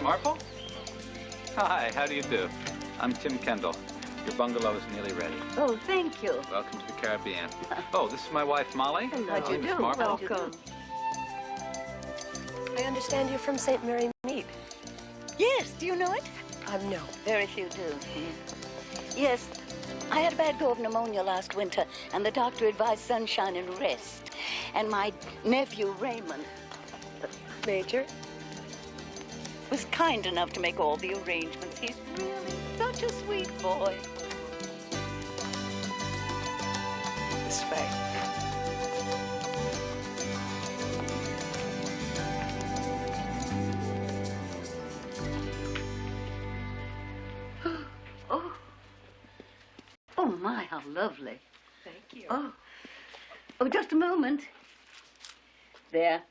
Marple? Hi, how do you do? I'm Tim Kendall. Your bungalow is nearly ready. Oh, thank you. Welcome to the Caribbean. Oh, this is my wife, Molly. Hello. How do you do? Welcome. I understand you're from St. Mary Mead. Yes, do you know it? No. Very few do. Yes, I had a bad go of pneumonia last winter, and the doctor advised sunshine and rest. And my nephew, Raymond, Major? was kind enough to make all the arrangements. He's really such a sweet boy. This way. Oh. Oh, my, how lovely. Thank you. Oh. Oh, just a moment. There.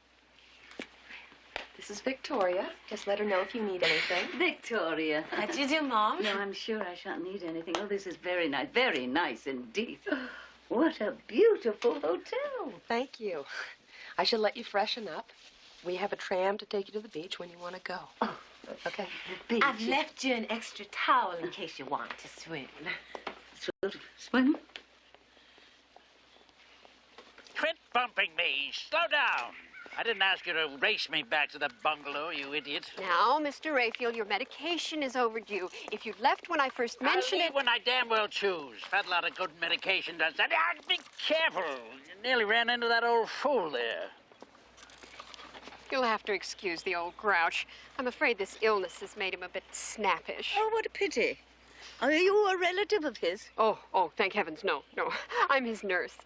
This is Victoria. Just let her know if you need anything. Victoria. How do you do, Mom? No, I'm sure I shan't need anything. Oh, this is very nice indeed. What a beautiful hotel. Thank you. I shall let you freshen up. We have a tram to take you to the beach when you want to go. Oh, okay. the beach. I've left you an extra towel in case you want to swim. Swim? Quit bumping me. Slow down. I didn't ask you to race me back to the bungalow, you idiot. Now, Mr. Rayfield, your medication is overdue. If you'd left when I first mentioned I'll leave when I damn well choose. I've had a lot of good medication does that. Be careful. You nearly ran into that old fool there. You'll have to excuse the old grouch. I'm afraid this illness has made him a bit snappish. Oh, what a pity. Are you a relative of his? Oh, thank heavens, no. I'm his nurse,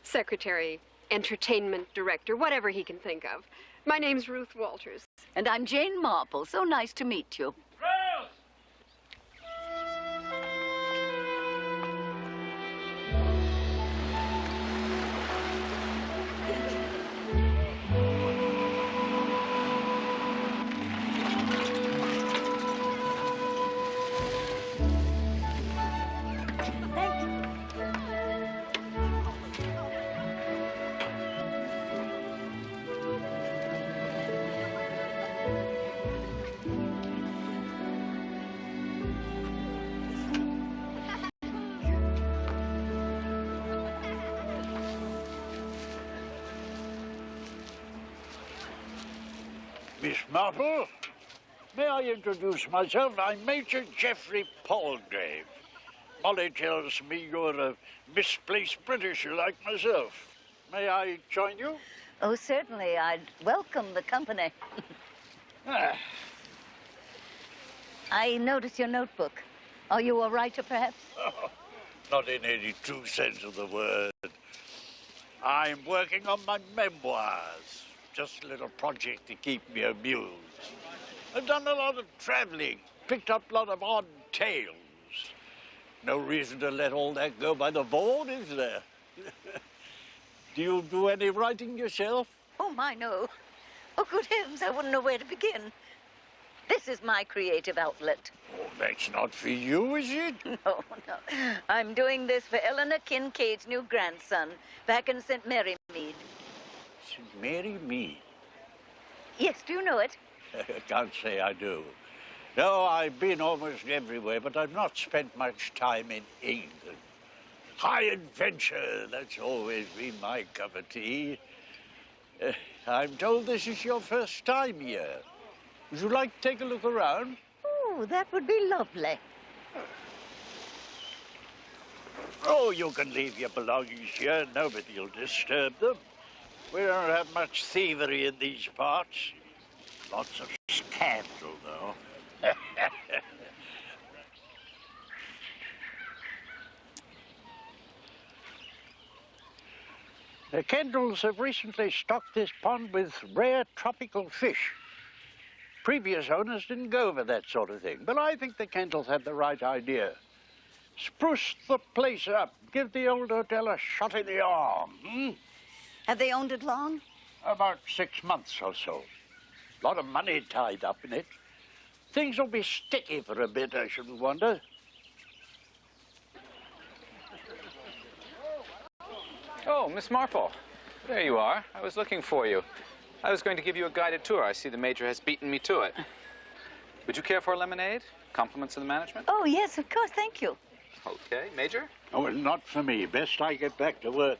secretary, entertainment director, whatever he can think of. My name's Ruth Walters. And I'm Jane Marple. So nice to meet you. Ruth! Miss Marple, may I introduce myself? I'm Major Geoffrey Palgrave. Molly tells me you're a misplaced Britisher like myself. May I join you? Oh, certainly. I'd welcome the company. I notice your notebook. Are you a writer, perhaps? Oh, not in any true sense of the word. I'm working on my memoirs. Just a little project to keep me amused. I've done a lot of traveling, picked up a lot of odd tales. No reason to let all that go by the board, is there? Do you do any writing yourself? Oh, my, no. Oh, good heavens, I wouldn't know where to begin. This is my creative outlet. Oh, that's not for you, is it? No, no. I'm doing this for Eleanor Kincaid's new grandson back in St. Mary Mead. St. Mary Mead? Yes, do you know it? I can't say I do. No, I've been almost everywhere, but I've not spent much time in England. High adventure, that's always been my cup of tea. I'm told this is your first time here. Would you like to take a look around? Oh, that would be lovely. Oh, you can leave your belongings here. Nobody'll disturb them. We don't have much thievery in these parts. Lots of scandal, though. The Kendalls have recently stocked this pond with rare tropical fish. Previous owners didn't go for that sort of thing, but I think the Kendalls had the right idea. Spruce the place up, give the old hotel a shot in the arm. Have they owned it long? About 6 months or so. A lot of money tied up in it. Things will be sticky for a bit, I shouldn't wonder. Oh, Miss Marple. There you are. I was looking for you. I was going to give you a guided tour. I see the Major has beaten me to it. Would you care for a lemonade? Compliments of the management? Oh, yes, of course. Thank you. Okay. Major? Oh, well, not for me. Best I get back to work.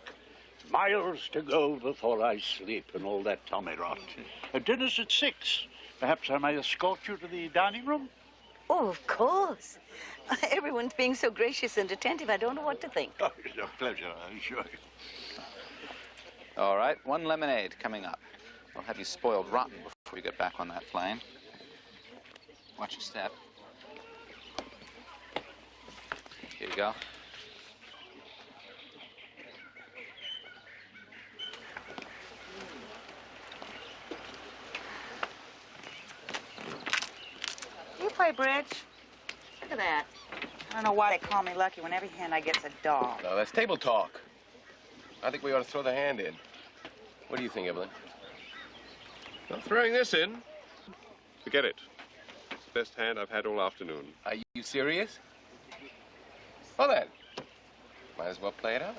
Miles to go before I sleep and all that tommy rot. Dinner's at 6. Perhaps I may escort you to the dining room? Oh, of course. Everyone's being so gracious and attentive, I don't know what to think. Oh, it's a pleasure, I assure you. All right. 1 lemonade coming up. I'll have you spoiled rotten before you get back on that plane. Watch your step. Here you go. You play bridge? Look at that. I don't know why they call me lucky when every hand I get's a dog. No, that's table talk. I think we ought to throw the hand in. What do you think, Evelyn? Not throwing this in. Forget it. It's the best hand I've had all afternoon. Are you serious? Well then, might as well play it out.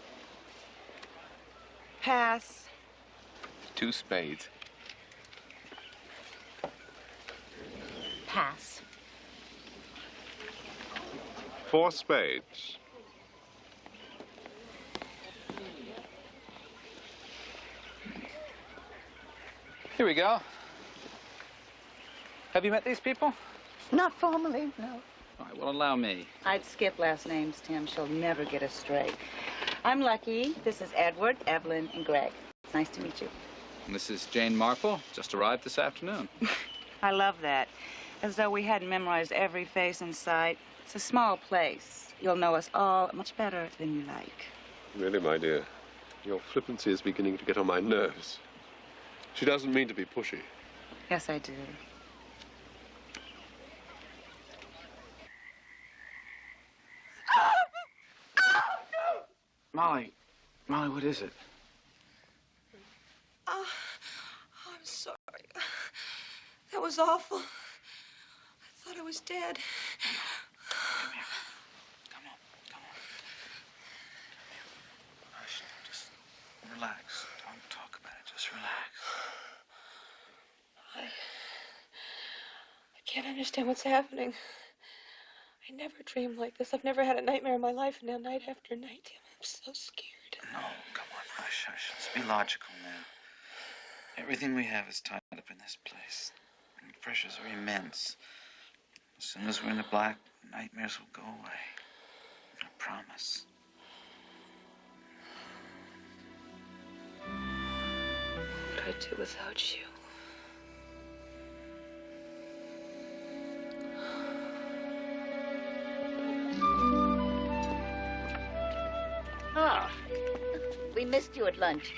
Pass. 2 spades. Pass. 4 spades. Here we go. Have you met these people? Not formally, no. All right, well, allow me. I'd skip last names, Tim. She'll never get us straight. I'm Lucky. This is Edward, Evelyn, and Greg. Nice to meet you. And this is Jane Marple, just arrived this afternoon. I love that. As though we hadn't memorized every face in sight. It's a small place. You'll know us all much better than you like. Really, my dear, your flippancy is beginning to get on my nerves. She doesn't mean to be pushy. Yes, I do. Molly, what is it? Oh, I'm sorry. That was awful. I thought I was dead. Come here. Come on. Come here. Hush, just relax. Don't talk about it. Just relax. I can't understand what's happening. I never dreamed like this. I've never had a nightmare in my life, and now night after night, I'm so scared. No, come on. Hush. Let's be logical now. Everything we have is tied up in this place. The pressures are immense. As soon as we're in the black, nightmares will go away. I promise. What would I do without you? Ah, We missed you at lunch.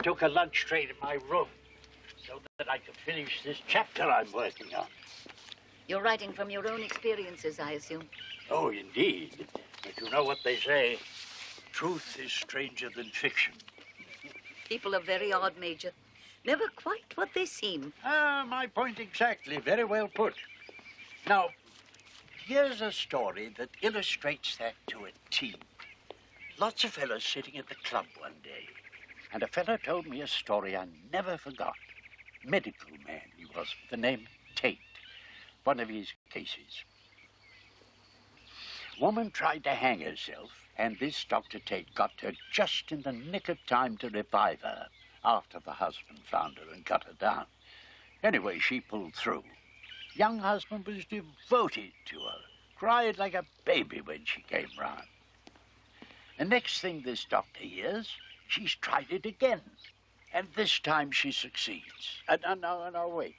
took a lunch tray to my room so that I could finish this chapter I'm working on. You're writing from your own experiences, I assume. Oh, indeed. But you know what they say, truth is stranger than fiction. People are very odd, Major. Never quite what they seem. Ah, my point exactly. Very well put. Now, here's a story that illustrates that to a T. Lots of fellas sitting at the club one day, and a fella told me a story I never forgot. Medical man he was, with the name Tate. One of his cases. Woman tried to hang herself, and this Dr. Tate got her just in the nick of time to revive her after the husband found her and cut her down. Anyway, she pulled through. Young husband was devoted to her, cried like a baby when she came round. The next thing this doctor hears, she's tried it again, and this time she succeeds. No, wait.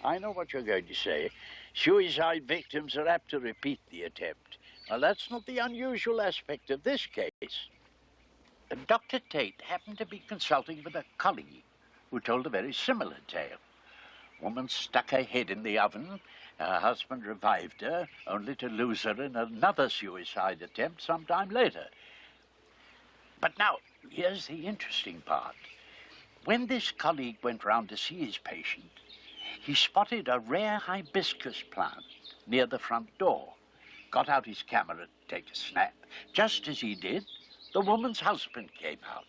I know what you're going to say. Suicide victims are apt to repeat the attempt. Well, that's not the unusual aspect of this case. Dr. Tate happened to be consulting with a colleague who told a very similar tale. Woman stuck her head in the oven. Her husband revived her, only to lose her in another suicide attempt some time later. But now, here's the interesting part. When this colleague went round to see his patient, he spotted a rare hibiscus plant near the front door, got out his camera to take a snap. Just as he did, the woman's husband came out.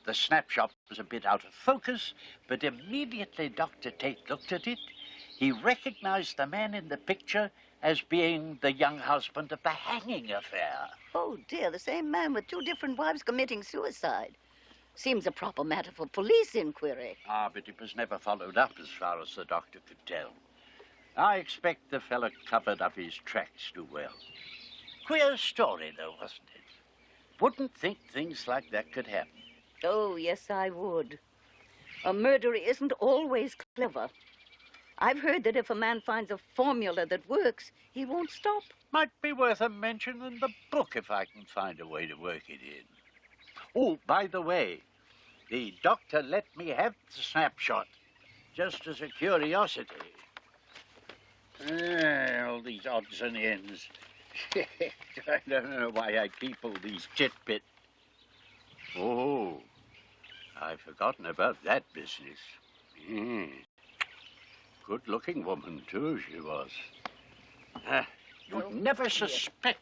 The snapshot was a bit out of focus, but immediately Dr. Tate looked at it, he recognized the man in the picture as being the young husband of the hanging affair. Oh, dear, the same man with two different wives committing suicide. Seems a proper matter for police inquiry. Ah, but it was never followed up as far as the doctor could tell. I expect the fella covered up his tracks too well. Queer story, though, wasn't it? Wouldn't think things like that could happen. Oh, yes, I would. A murderer isn't always clever. I've heard that if a man finds a formula that works, he won't stop. Might be worth a mention in the book if I can find a way to work it in. Oh, by the way, the doctor let me have the snapshot, just as a curiosity. All these odds and ends. I don't know why I keep all these titbits. Oh, I've forgotten about that business. Good-looking woman, too, she was. You'd never suspect.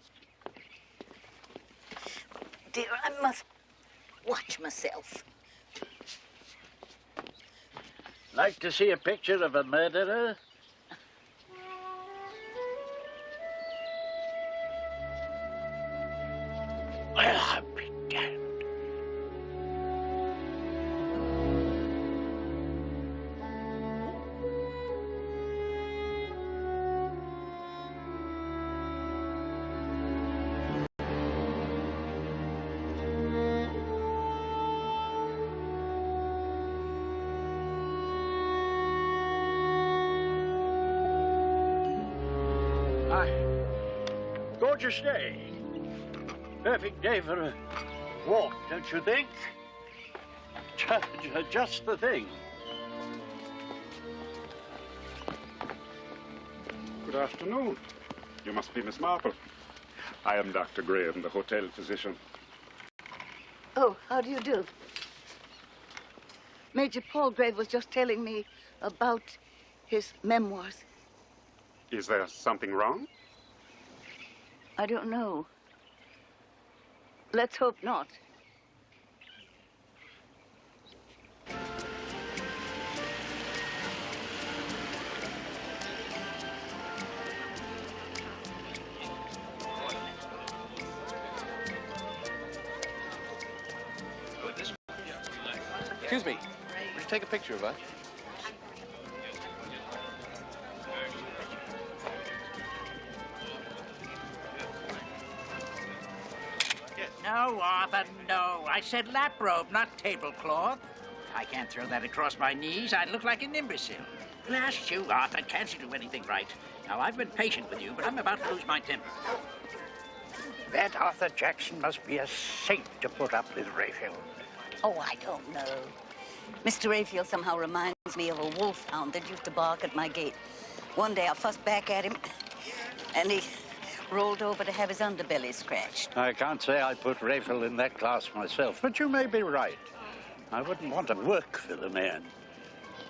Dear, I must watch myself. Like to see a picture of a murderer? Well, I'll be damned. Gorgeous day. Perfect day for a walk, don't you think? Just the thing. Good afternoon. You must be Miss Marple. I am Dr. Graham, the hotel physician. Oh, how do you do? Major Palgrave was just telling me about his memoirs. Is there something wrong? I don't know. Let's hope not. Excuse me. Would you take a picture of us? No, Arthur, no. I said lap robe, not tablecloth. I can't throw that across my knees. I'd look like an imbecile. Blast you, Arthur. Can't you do anything right? Now, I've been patient with you, but I'm about to lose my temper. That Arthur Jackson must be a saint to put up with Rayfield. Oh, I don't know. Mr. Rayfield somehow reminds me of a wolfhound that used to bark at my gate. One day I fussed back at him, and he rolled over to have his underbelly scratched. I can't say I put Rayfield in that class myself, but you may be right. I wouldn't want to work for the man.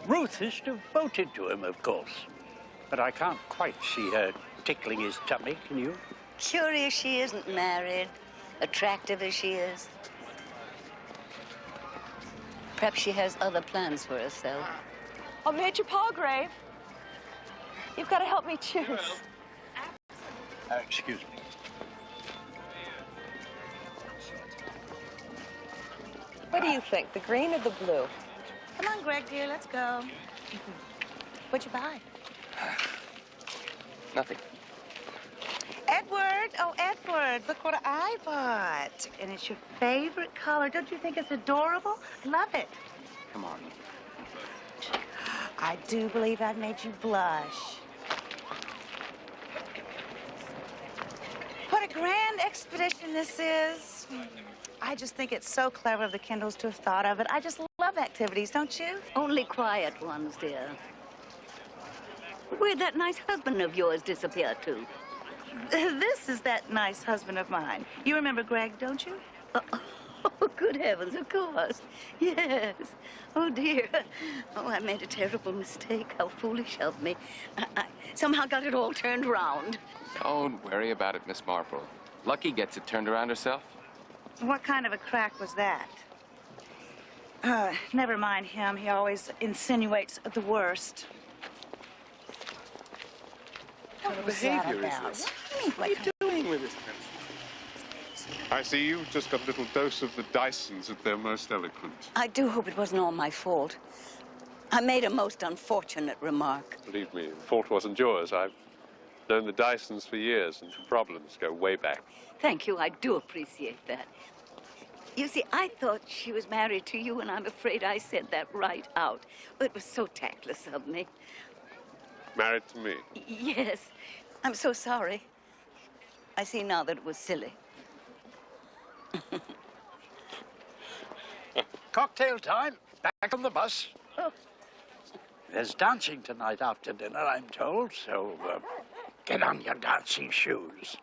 Ruth is devoted to him, of course. But I can't quite see her tickling his tummy, can you? Curious she isn't married, attractive as she is. Perhaps she has other plans for herself. Oh, Major Palgrave, you've got to help me choose. Excuse me. What do you think, the green or the blue? Come on, Greg, dear, let's go. What'd you buy? Nothing. Edward, oh, Edward, look what I bought. And it's your favorite color. Don't you think it's adorable? Love it. Come on. I do believe I made you blush. What a grand expedition this is. I just think it's so clever of the Kendalls to have thought of it. I just love activities, don't you? Only quiet ones, dear. Where'd that nice husband of yours disappear to? This is that nice husband of mine. You remember Greg, don't you? Oh, good heavens, of course. Yes. Oh, dear. Oh, I made a terrible mistake. How foolish of me. I somehow got it all turned around. Don't worry about it, Miss Marple. Lucky gets it turned around herself. What kind of a crack was that? Never mind him. He always insinuates the worst. What behavior is this? What are you doing with this person? I see you've just got a little dose of the Dysons at their most eloquent. I do hope it wasn't all my fault. I made a most unfortunate remark. Believe me, the fault wasn't yours. I've known the Dysons for years, and the problems go way back. Thank you. I do appreciate that. You see, I thought she was married to you, and I'm afraid I said that right out. It was so tactless of me. Married to me? Yes. I'm so sorry. I see now that it was silly. Cocktail time. Back on the bus. Oh. There's dancing tonight after dinner, I'm told, so get on your dancing shoes.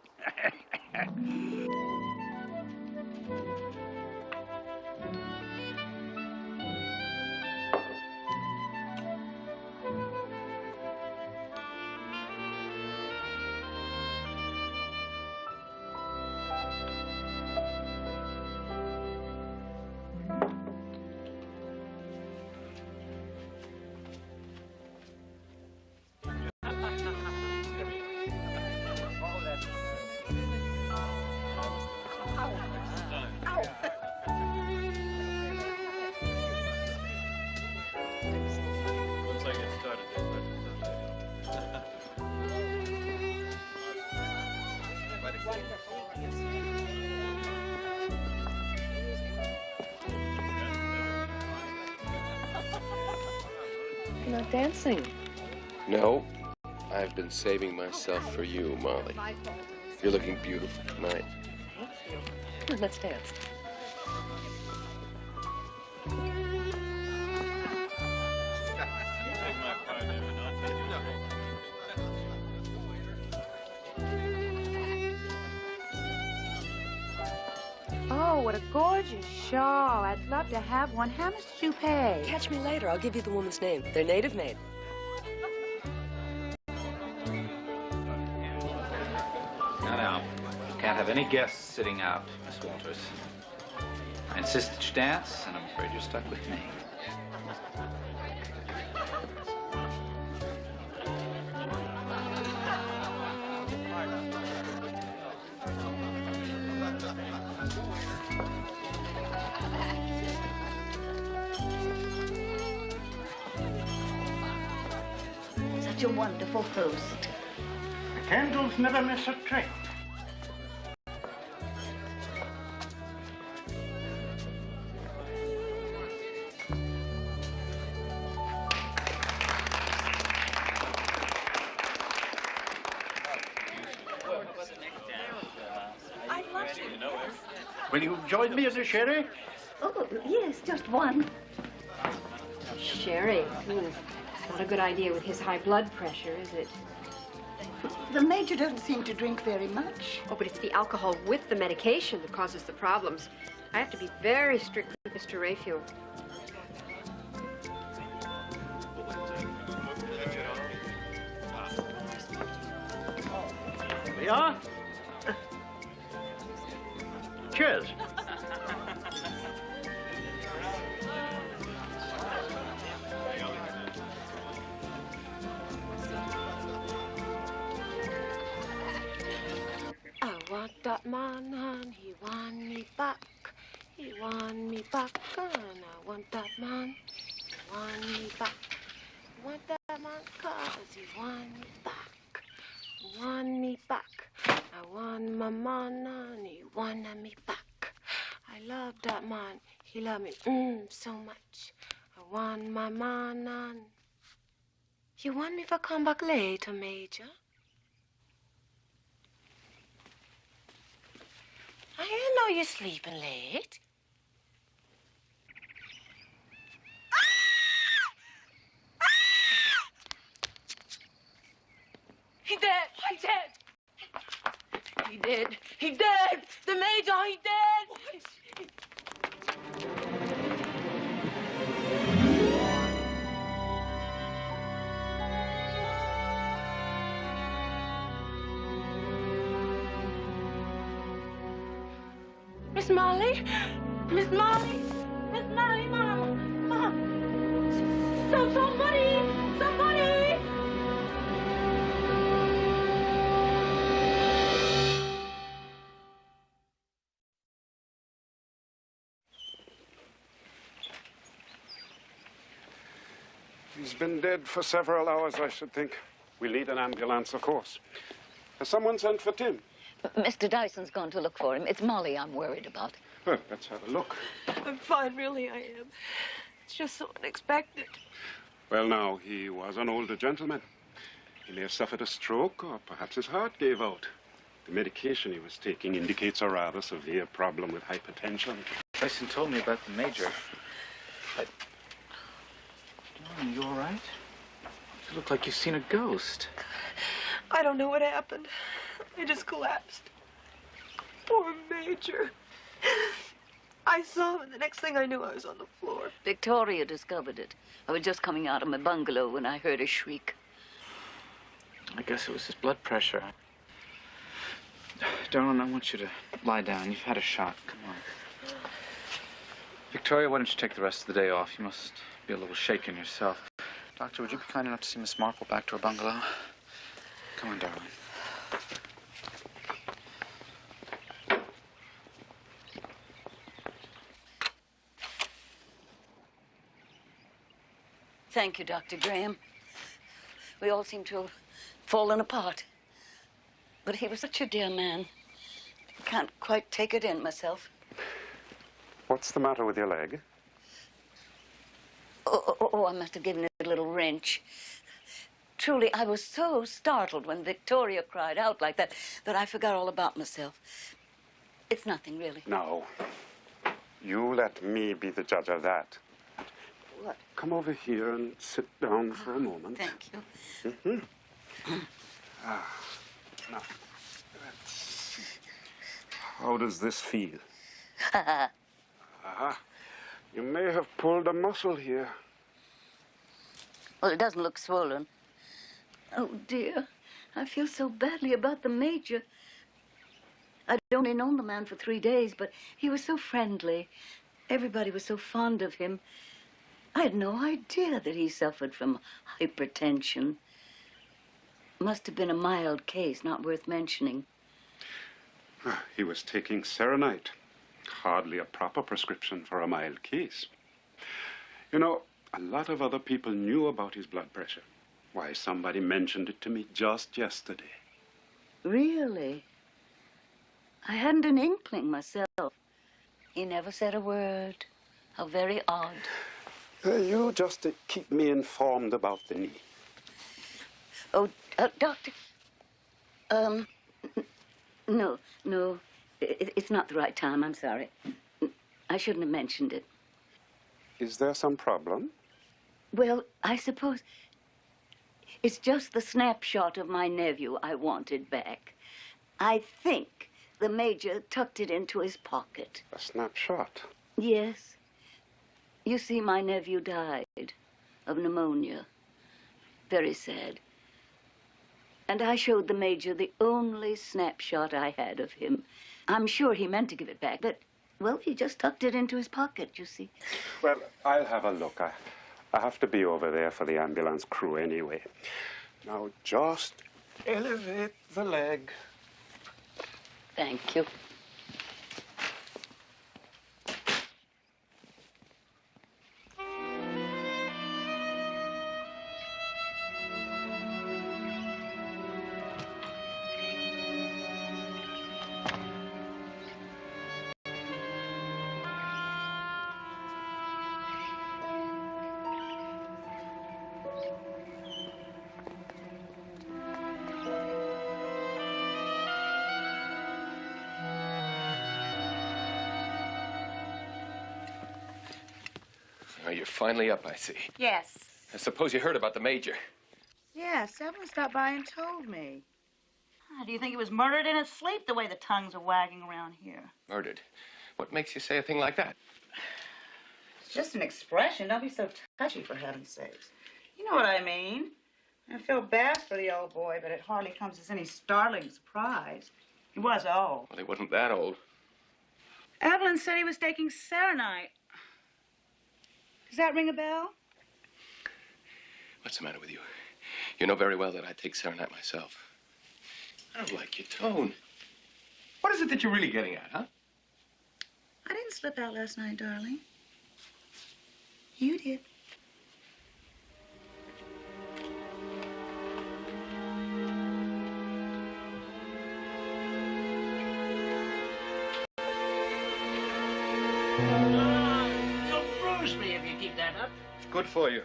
You're not dancing. No, I've been saving myself for you, Molly. You're looking beautiful tonight. Thank you. Come on, let's dance. Oh, what a gorgeous shawl. I'd love to have one. How much did you pay? Catch me later. I'll give you the woman's name. They're native made. Now, you can't have any guests sitting out, Miss Walters. I insist that you dance, and I'm afraid you're stuck with me. Such a wonderful host. The Kendalls never miss a trick. Will you join me in a sherry? Oh, yes, just one. Sherry. Not a good idea with his high blood pressure, is it? The Major doesn't seem to drink very much. Oh, but it's the alcohol with the medication that causes the problems. I have to be very strict with Mr. Raphael. Here we are. Cheers. I want that man and he want me back. He want me back and I want that man. He want me back. I want that man cause he want me back. He want me back. I want my man and he want me back. I love that man. He love me so much. I want my man and... You want me to come back later, Major? I didn't know you're sleeping late. He dead. He dead. He dead. He dead. The Major, he dead. Miss Molly? Miss Molly? Miss Molly, Mama! Mama! Somebody! Somebody! He's been dead for several hours, I should think. We'll need an ambulance, of course. Has someone sent for Tim? Mr. Dyson's gone to look for him. It's Molly I'm worried about. Well, let's have a look. I'm fine, really, I am. It's just so unexpected. Well, now, he was an older gentleman. He may have suffered a stroke, or perhaps his heart gave out. The medication he was taking indicates a rather severe problem with hypertension. Dyson told me about the Major. Darling, you all right? You look like you've seen a ghost. I don't know what happened. I just collapsed. Poor Major. I saw him, and the next thing I knew, I was on the floor. Victoria discovered it. I was just coming out of my bungalow when I heard a shriek. I guess it was his blood pressure. Darling, I want you to lie down. You've had a shot. Come on. Victoria, why don't you take the rest of the day off? You must be a little shaken yourself. Doctor, would you be kind enough to see Miss Marple back to her bungalow? Come on, darling. Thank you, Dr. Graham. We all seem to have fallen apart. But he was such a dear man. I can't quite take it in myself. What's the matter with your leg? Oh, I must have given it a little wrench. Truly, I was so startled when Victoria cried out like that I forgot all about myself. It's nothing, really. No. You let me be the judge of that. What? Come over here and sit down for a moment. Thank you. Now, let's see. How does this feel? You may have pulled a muscle here. Well, it doesn't look swollen. Oh, dear. I feel so badly about the Major. I'd only known the man for 3 days, but he was so friendly. Everybody was so fond of him. I had no idea that he suffered from hypertension. Must have been a mild case, not worth mentioning. He was taking serenite. Hardly a proper prescription for a mild case. You know, a lot of other people knew about his blood pressure. Why, somebody mentioned it to me just yesterday. Really? I hadn't an inkling myself. He never said a word. How very odd. You just keep me informed about the knee. Oh, Doctor. No. It's not the right time. I'm sorry. I shouldn't have mentioned it. Is there some problem? Well, I suppose it's just the snapshot of my nephew I wanted back. I think the Major tucked it into his pocket. A snapshot? Yes. You see, my nephew died of pneumonia. Very sad. And I showed the Major the only snapshot I had of him. I'm sure he meant to give it back, but, well, he just tucked it into his pocket, you see. Well, I'll have a look. I have to be over there for the ambulance crew anyway. Now, just elevate the leg. Thank you. Well, you're finally up, I see. Yes. I suppose you heard about the Major. Yes, Evelyn stopped by and told me. Do you think he was murdered in his sleep, the way the tongues are wagging around here? Murdered? What makes you say a thing like that? It's just an expression. Don't be so touchy, for heaven's sakes. You know what I mean. I feel bad for the old boy, but it hardly comes as any startling surprise. He was old. Well, he wasn't that old. Evelyn said he was taking serenite. Does that ring a bell? What's the matter with you? You know very well that I take serenite myself. I don't like your tone. What is it that you're really getting at, huh? I didn't slip out last night, darling. You did. You'll bruise me if you keep that up. It's good for you.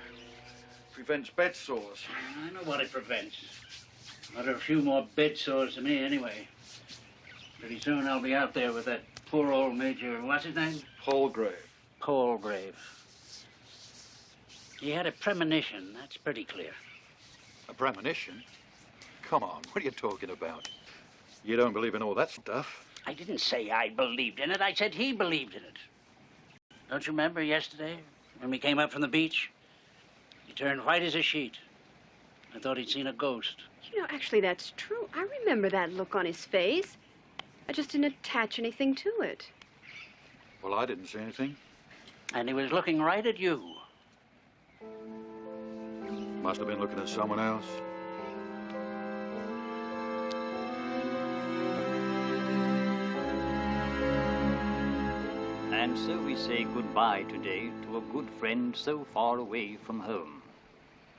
Prevents bed sores. I know what it prevents. Not a few more bed sores to me, anyway. Pretty soon I'll be out there with that poor old Major, what's his name? Palgrave. Palgrave. He had a premonition, that's pretty clear. A premonition? Come on, what are you talking about? You don't believe in all that stuff. I didn't say I believed in it. I said he believed in it. Don't you remember yesterday when we came up from the beach? He turned white as a sheet. I thought he'd seen a ghost. You know, actually, that's true. I remember that look on his face. I just didn't attach anything to it. Well, I didn't see anything. And he was looking right at you. Must have been looking at someone else. And so we say goodbye today to a good friend so far away from home.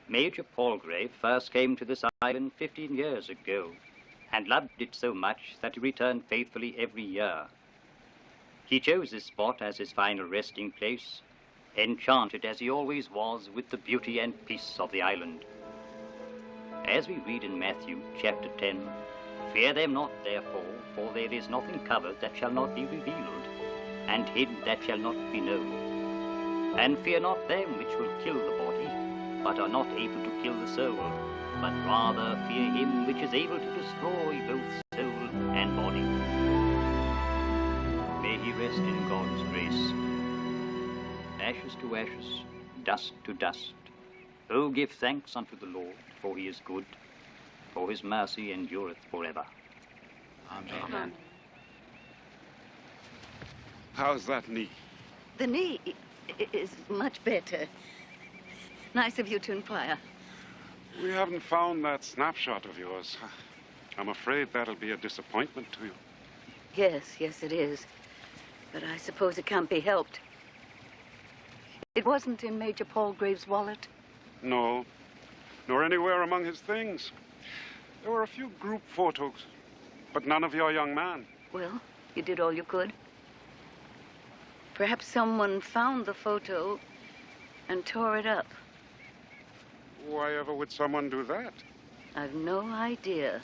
Major Palgrave first came to this island 15 years ago and loved it so much that he returned faithfully every year. He chose this spot as his final resting place, enchanted as he always was with the beauty and peace of the island. As we read in Matthew chapter 10, "Fear them not, therefore, for there is nothing covered that shall not be revealed, and hid that shall not be known. And fear not them which will kill the body, but are not able to kill the soul, but rather fear him which is able to destroy both soul and body." May he rest in God's grace. Ashes to ashes, dust to dust. Oh, give thanks unto the Lord, for he is good, for his mercy endureth forever. Amen. How's that knee? The knee is much better. Nice of you to inquire. We haven't found that snapshot of yours. I'm afraid that'll be a disappointment to you. Yes, it is. But I suppose it can't be helped. It wasn't in Major Palgrave's wallet? No, nor anywhere among his things. There were a few group photos, but none of your young man. Well, you did all you could. Perhaps someone found the photo and tore it up. Why ever would someone do that? I've no idea.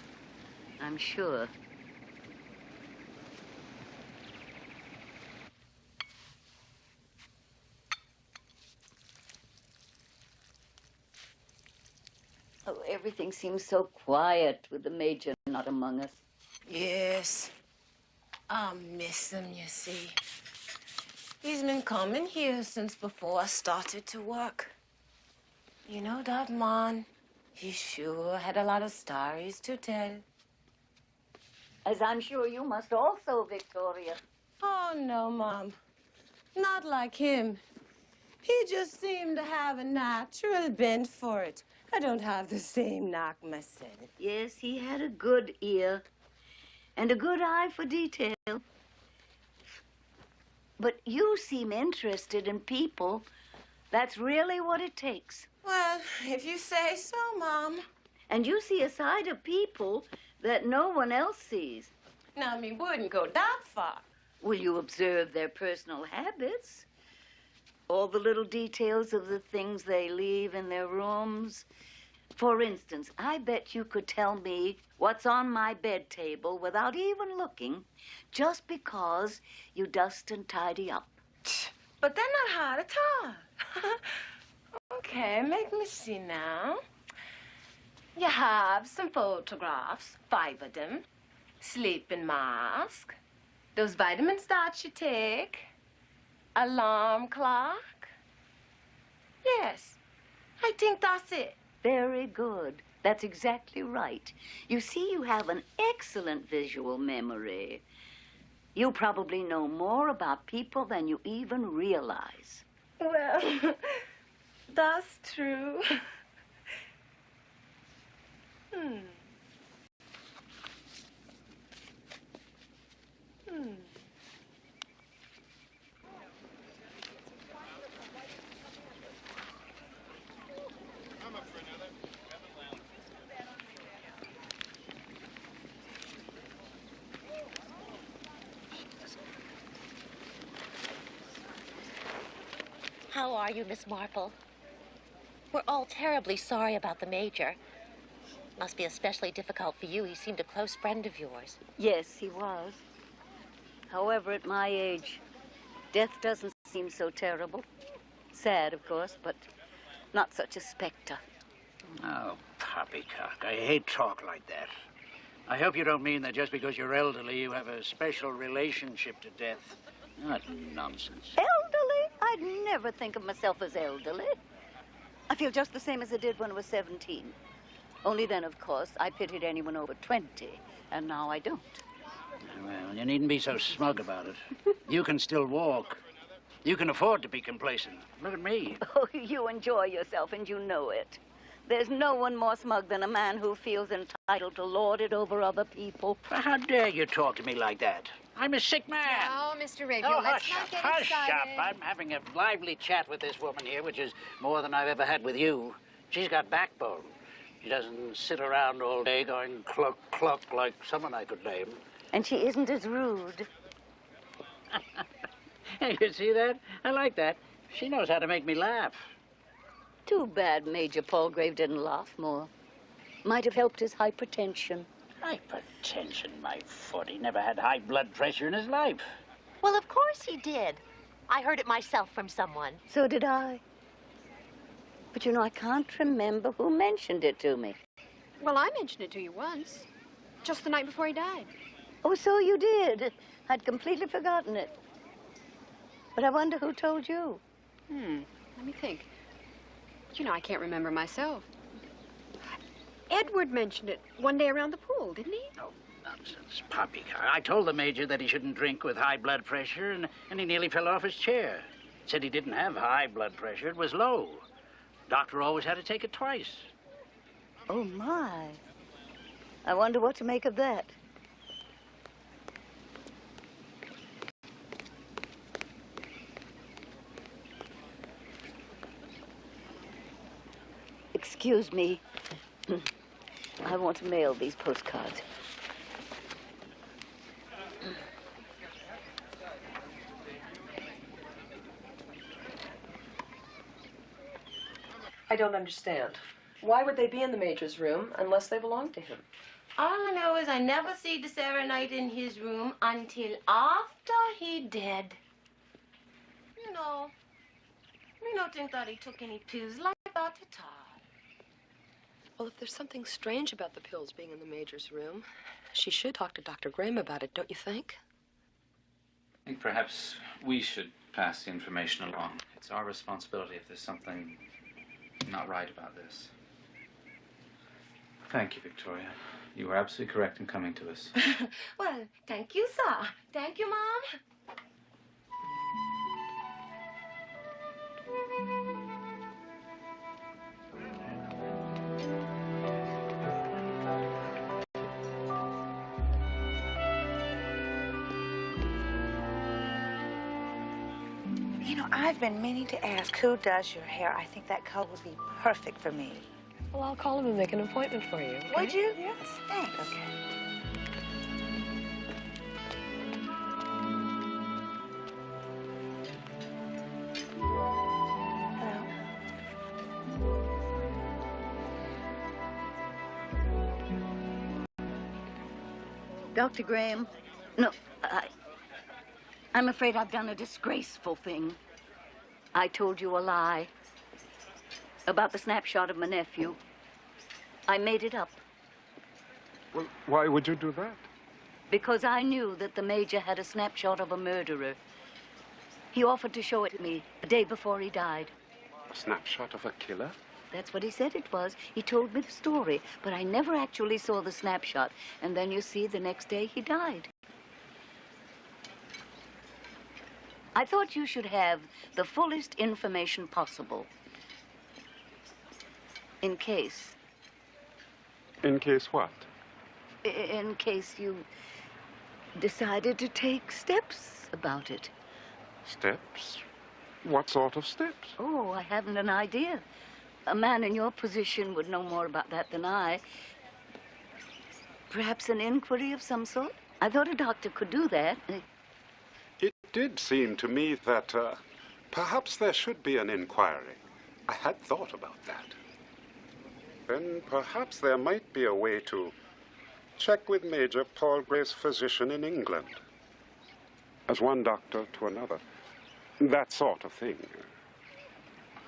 I'm sure. Oh, everything seems so quiet with the Major not among us. Yes. I miss him, you see. He's been coming here since before I started to work. You know, that man, he sure had a lot of stories to tell. As I'm sure you must also, Victoria. Oh, no, Mom. Not like him. He just seemed to have a natural bent for it. I don't have the same knack myself. Yes, he had a good ear and a good eye for detail. But you seem interested in people. That's really what it takes. Well, if you say so, Mom. And you see a side of people that no one else sees. Now, me wouldn't go that far. Will you observe their personal habits? All the little details of the things they leave in their rooms. For instance, I bet you could tell me what's on my bed table without even looking, just because you dust and tidy up. But they're not hard at all. Okay, make me see now. You have some photographs, 5 of them. Sleeping mask. Those vitamin starts you take. Alarm clock. Yes, I think that's it. Very good. That's exactly right. You see, you have an excellent visual memory. You probably know more about people than you even realize. Well, that's true. Hmm. How are you, Miss Marple? We're all terribly sorry about the Major. Must be especially difficult for you. He seemed a close friend of yours. Yes, he was. However, at my age, death doesn't seem so terrible. Sad, of course, but not such a specter. Oh, poppycock. I hate talk like that. I hope you don't mean that just because you're elderly, you have a special relationship to death. That's nonsense. Elderly? I'd never think of myself as elderly. I feel just the same as I did when I was 17. Only then, of course, I pitied anyone over 20, and now I don't. Well, you needn't be so smug about it. You can still walk. You can afford to be complacent. Look at me. Oh, you enjoy yourself, and you know it. There's no one more smug than a man who feels entitled to lord it over other people. How dare you talk to me like that? I'm a sick man. Oh, Mr. Raphael, Oh, let's hush not up, get hush excited. up. I'm having a lively chat with this woman here, which is more than I've ever had with you. She's got backbone. She doesn't sit around all day going cluck, cluck like someone I could name. And she isn't as rude. You see that? I like that. She knows how to make me laugh. Too bad Major Palgrave didn't laugh more. Might have helped his hypertension. Hypertension, my foot. He never had high blood pressure in his life. Well, of course he did. I heard it myself from someone. So did I. But you know, I can't remember who mentioned it to me. Well, I mentioned it to you once. Just the night before he died. Oh, so you did. I'd completely forgotten it. But I wonder who told you. Let me think. You know, I can't remember myself. Edward mentioned it one day around the pool, didn't he? Oh, nonsense, poppycock. I told the Major that he shouldn't drink with high blood pressure, and he nearly fell off his chair. Said he didn't have high blood pressure, it was low. Doctor always had to take it twice. Oh, my. I wonder what to make of that. Excuse me. I want to mail these postcards. I don't understand. Why would they be in the Major's room unless they belong to him? All I know is I never see the serenite in his room until after he dead. You know, me don't think that he took any pills like that at all. Well, if there's something strange about the pills being in the Major's room, she should talk to Dr. Graham about it, don't you think? I think perhaps we should pass the information along. It's our responsibility if there's something not right about this. Thank you, Victoria. You were absolutely correct in coming to us. Well, thank you, sir. Thank you, Mom. You know, I've been meaning to ask who does your hair. I think that color would be perfect for me. Well, I'll call him and make an appointment for you. Okay? Would you? Yes. Thanks. Okay. Dr. Graham, no, I'm afraid I've done a disgraceful thing. I told you a lie about the snapshot of my nephew. I made it up. Well, why would you do that? Because I knew that the Major had a snapshot of a murderer. He offered to show it to me the day before he died. A snapshot of a killer? That's what he said it was. He told me the story, but I never actually saw the snapshot. And then you see, the next day he died. I thought you should have the fullest information possible. In case. In case what? In case you decided to take steps about it. Steps? What sort of steps? Oh, I haven't an idea. A man in your position would know more about that than I. Perhaps an inquiry of some sort? I thought a doctor could do that. It did seem to me that perhaps there should be an inquiry. I had thought about that. Then perhaps there might be a way to check with Major Palgrave's physician in England. As one doctor to another. That sort of thing.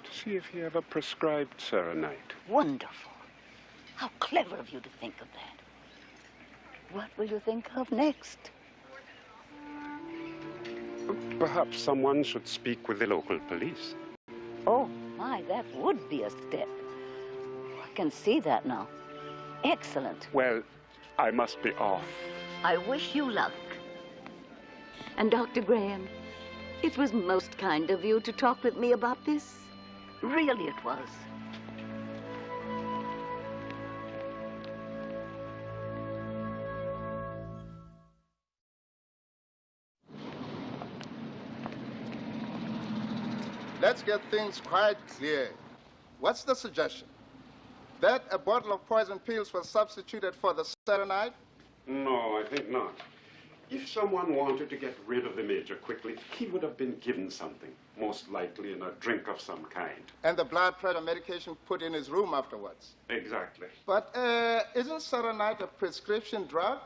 To see if he ever prescribed serenite. Wonderful. How clever of you to think of that. What will you think of next? Perhaps someone should speak with the local police. Oh, my, that would be a step. I can see that now. Excellent. Well, I must be off. I wish you luck. And Dr. Graham, it was most kind of you to talk with me about this. Really, it was. Let's get things quite clear. What's the suggestion? That a bottle of poison pills was substituted for the serenite? No, I think not. If someone wanted to get rid of the Major quickly, he would have been given something, most likely in a drink of some kind. And the blood pressure medication put in his room afterwards? Exactly. But isn't serenite a prescription drug?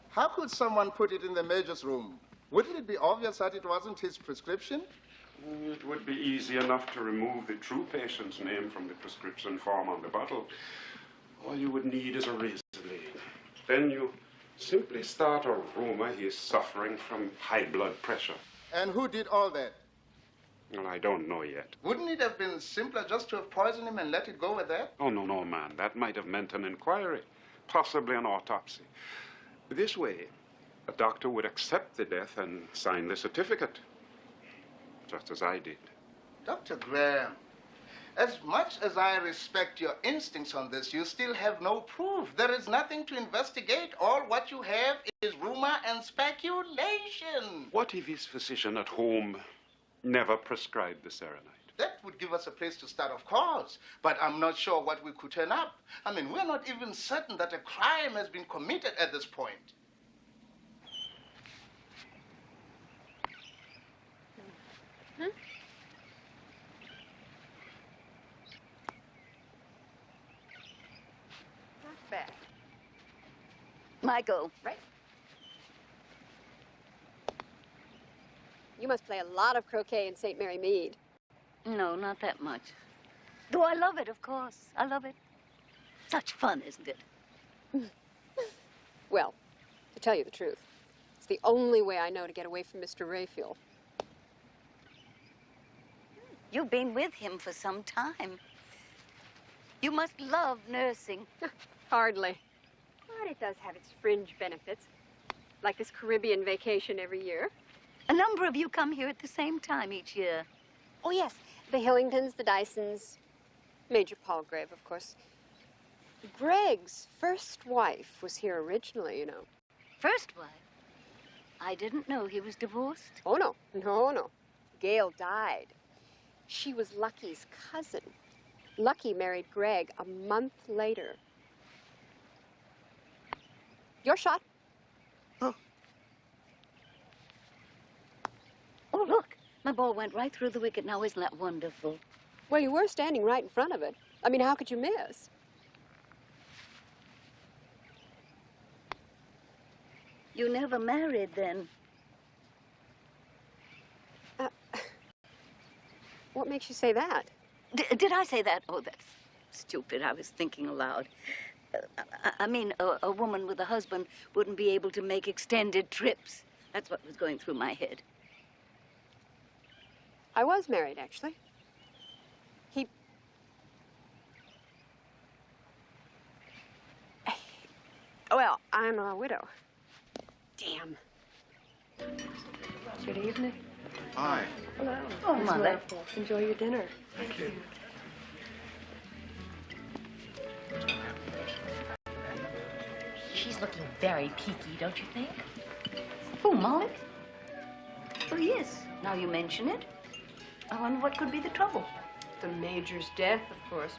How could someone put it in the Major's room? Wouldn't it be obvious that it wasn't his prescription? It would be easy enough to remove the true patient's name from the prescription form on the bottle. All you would need is a razor blade. Then you simply start a rumor he is suffering from high blood pressure. And who did all that? Well, I don't know yet. Wouldn't it have been simpler just to have poisoned him and let it go with that? Oh, no, man. That might have meant an inquiry, possibly an autopsy. This way, a doctor would accept the death and sign the certificate, just as I did. Dr. Graham, as much as I respect your instincts on this, you still have no proof. There is nothing to investigate. All what you have is rumor and speculation. What if his physician at home never prescribed the serenite? That would give us a place to start, of course. But I'm not sure what we could turn up. I mean, we're not even certain that a crime has been committed at this point. Hmm? Not bad. Michael. Right. You must play a lot of croquet in St. Mary Mead. No, not that much. Though I love it, of course. I love it. Such fun, isn't it? Well, to tell you the truth, it's the only way I know to get away from Mr. Raphael. You've been with him for some time. You must love nursing. Hardly. But it does have its fringe benefits, like this Caribbean vacation every year. A number of you come here at the same time each year. Oh, yes. The Hillingtons, the Dysons, Major Palgrave, of course. Greg's first wife was here originally, you know. First wife? I didn't know he was divorced. Oh, no. No. Gail died. She was Lucky's cousin. Lucky married Greg a month later. Your shot. Oh, look. My ball went right through the wicket. Now, isn't that wonderful? Well, you were standing right in front of it. I mean, how could you miss? You never married, then? What makes you say that? Did I say that? Oh, that's stupid. I was thinking aloud. I mean, a woman with a husband wouldn't be able to make extended trips. That's what was going through my head. I was married, actually. Well, I'm a widow. Damn. Good evening. Hi. Hello. Oh, Miss Mother. Marple. Enjoy your dinner. Thank you. She's looking very peaky, don't you think? Oh, Molly? Oh, yes. Now you mention it. I wonder what could be the trouble. The Major's death, of course.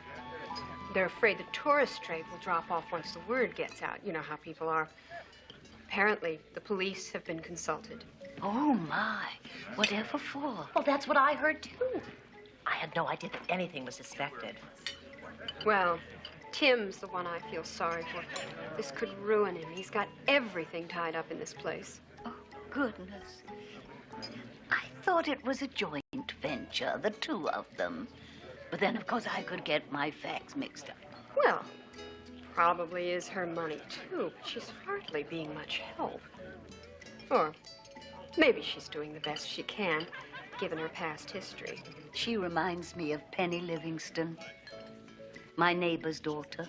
They're afraid the tourist trade will drop off once the word gets out. You know how people are. Apparently, the police have been consulted. Oh, my. Whatever for? Well, that's what I heard, too. I had no idea that anything was suspected. Well, Tim's the one I feel sorry for. This could ruin him. He's got everything tied up in this place. Oh, goodness. I thought it was a joint venture, the two of them. But then, of course, I could get my facts mixed up. Well, probably is her money, too, but she's hardly being much help. Or maybe she's doing the best she can, given her past history. She reminds me of Penny Livingston, my neighbor's daughter.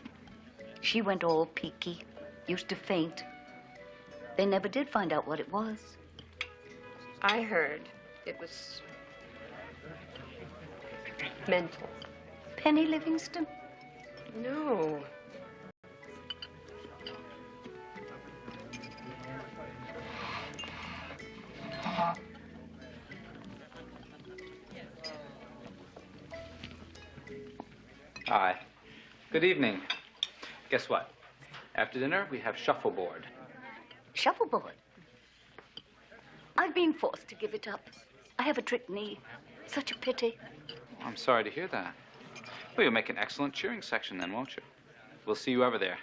She went all peaky, used to faint. They never did find out what it was. I heard it was mental. Penny Livingston? No. Hi. Good evening. Guess what? After dinner, we have shuffleboard. Shuffleboard? I've been forced to give it up. I have a trick knee. Such a pity. I'm sorry to hear that. Well, you'll make an excellent cheering section then, won't you? We'll see you over there.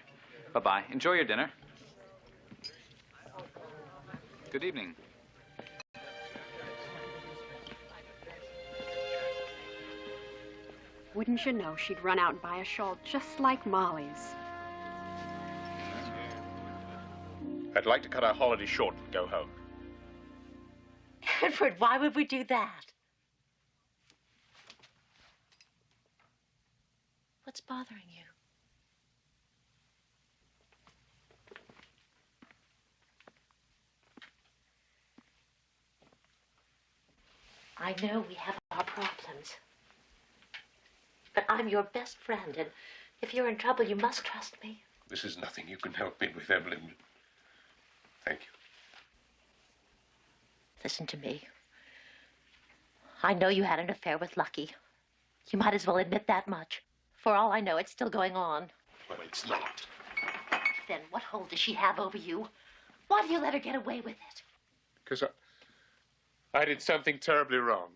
Bye-bye. Enjoy your dinner. Good evening. Wouldn't you know, she'd run out and buy a shawl just like Molly's. I'd like to cut our holiday short and go home. Edward, why would we do that? What's bothering you? I know we have our problems. But I'm your best friend, and if you're in trouble, you must trust me. This is nothing you can help me with, Evelyn. Thank you. Listen to me. I know you had an affair with Lucky. You might as well admit that much. For all I know, it's still going on. Well, it's not. Then what hold does she have over you? Why do you let her get away with it? Because I did something terribly wrong.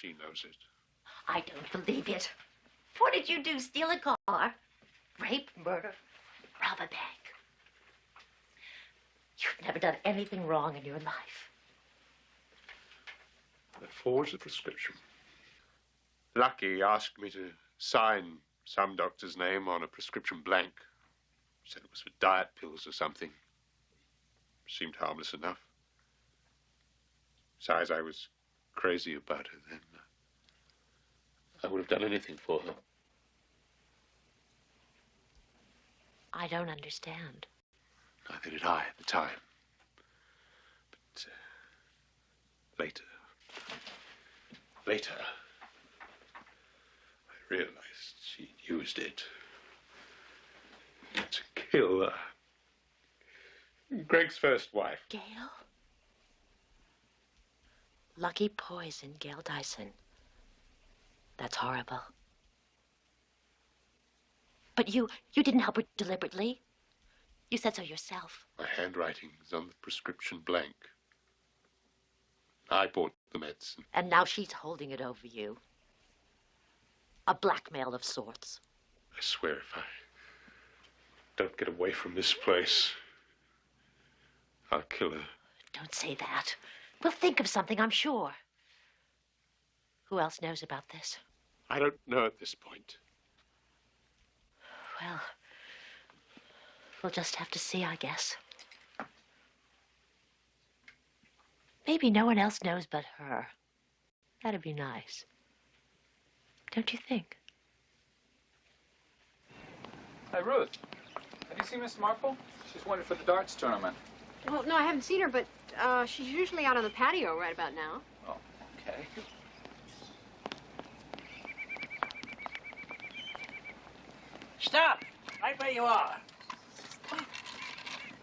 She knows it. I don't believe it. What did you do? Steal a car? Rape, murder, rob a bank? You've never done anything wrong in your life. That forwards the prescription. Lucky asked me to sign Some doctor's name on a prescription blank. Said it was for diet pills or something. Seemed harmless enough. Besides, I was crazy about her then. I would have done anything for her. I don't understand. Neither did I at the time. But later, I realized she'd used it to kill Greg's first wife. Gail? Lucky poison, Gail Dyson. That's horrible. But you didn't help her deliberately. You said so yourself. My handwriting is on the prescription blank. I bought the medicine. And now she's holding it over you. A blackmail of sorts. I swear if I don't get away from this place, I'll kill her. Don't say that. We'll think of something, I'm sure. Who else knows about this? I don't know at this point. Well, we'll just have to see, I guess. Maybe no one else knows but her. That'd be nice. Don't you think? Hey, Ruth. Have you seen Miss Marple? She's wanted for the darts tournament. Well, no, I haven't seen her, but she's usually out on the patio right about now. Oh, okay. Stop! Right where you are.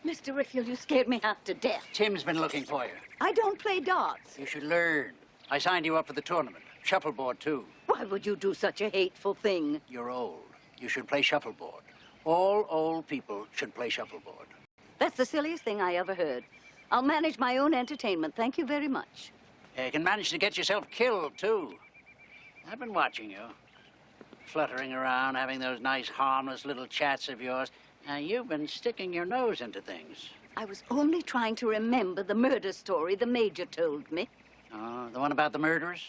Mr. Riffield, you scared me half to death. Tim's been looking for you. I don't play darts. You should learn. I signed you up for the tournament. Shuffleboard, too. Why would you do such a hateful thing? You're old. You should play shuffleboard. All old people should play shuffleboard. That's the silliest thing I ever heard. I'll manage my own entertainment. Thank you very much. You can manage to get yourself killed, too. I've been watching you. Fluttering around, having those nice, harmless little chats of yours. Now, you've been sticking your nose into things. I was only trying to remember the murder story the Major told me. Oh, the one about the murderers?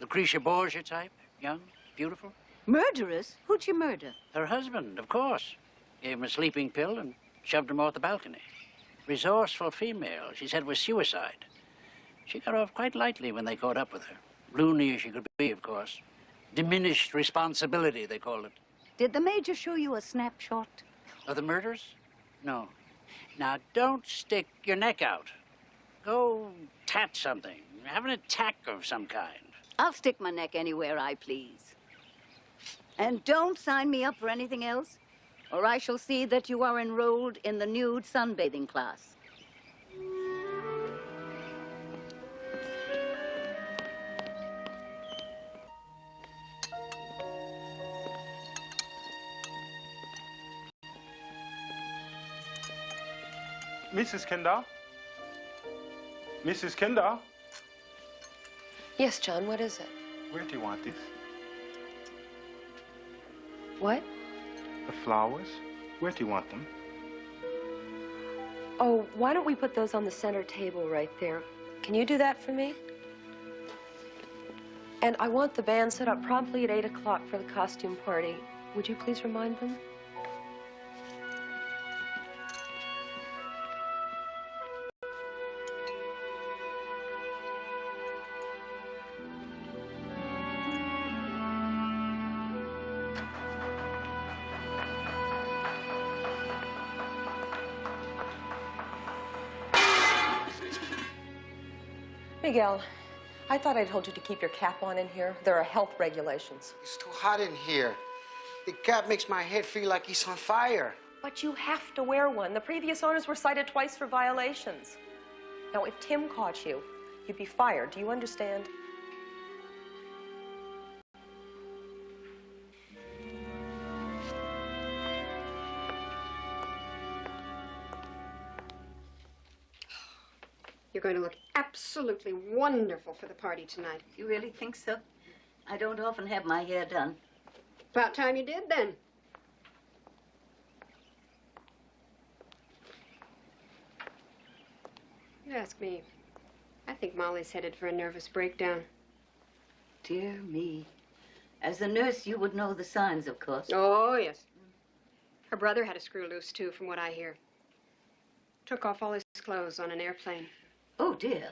Lucretia Borgia type? Young, beautiful? Murderers? Who'd you murder? Her husband, of course. Gave him a sleeping pill and shoved him off the balcony. Resourceful female, she said was suicide. She got off quite lightly when they caught up with her. Loony as she could be, of course. Diminished responsibility, they call it. Did the Major show you a snapshot? Of the murders? No. Now, don't stick your neck out. Go tat something. Have an attack of some kind. I'll stick my neck anywhere I please. And don't sign me up for anything else, or I shall see that you are enrolled in the nude sunbathing class. Mrs. Kendall? Mrs. Kendall? Yes, John, what is it? Where do you want this? What? The flowers? Where do you want them? Oh, why don't we put those on the center table right there? Can you do that for me? And I want the band set up promptly at 8 o'clock for the costume party. Would you please remind them? Miguel, I thought I told you to keep your cap on in here. There are health regulations. It's too hot in here. The cap makes my head feel like it's on fire. But you have to wear one. The previous owners were cited twice for violations. Now, if Tim caught you, you'd be fired. Do you understand? You're going to look absolutely wonderful for the party tonight. You really think so? I don't often have my hair done. About time you did, then. You ask me. I think Molly's headed for a nervous breakdown. Dear me. As a nurse, you would know the signs, of course. Oh, yes. Her brother had a screw loose, too, from what I hear. Took off all his clothes on an airplane. Oh, dear.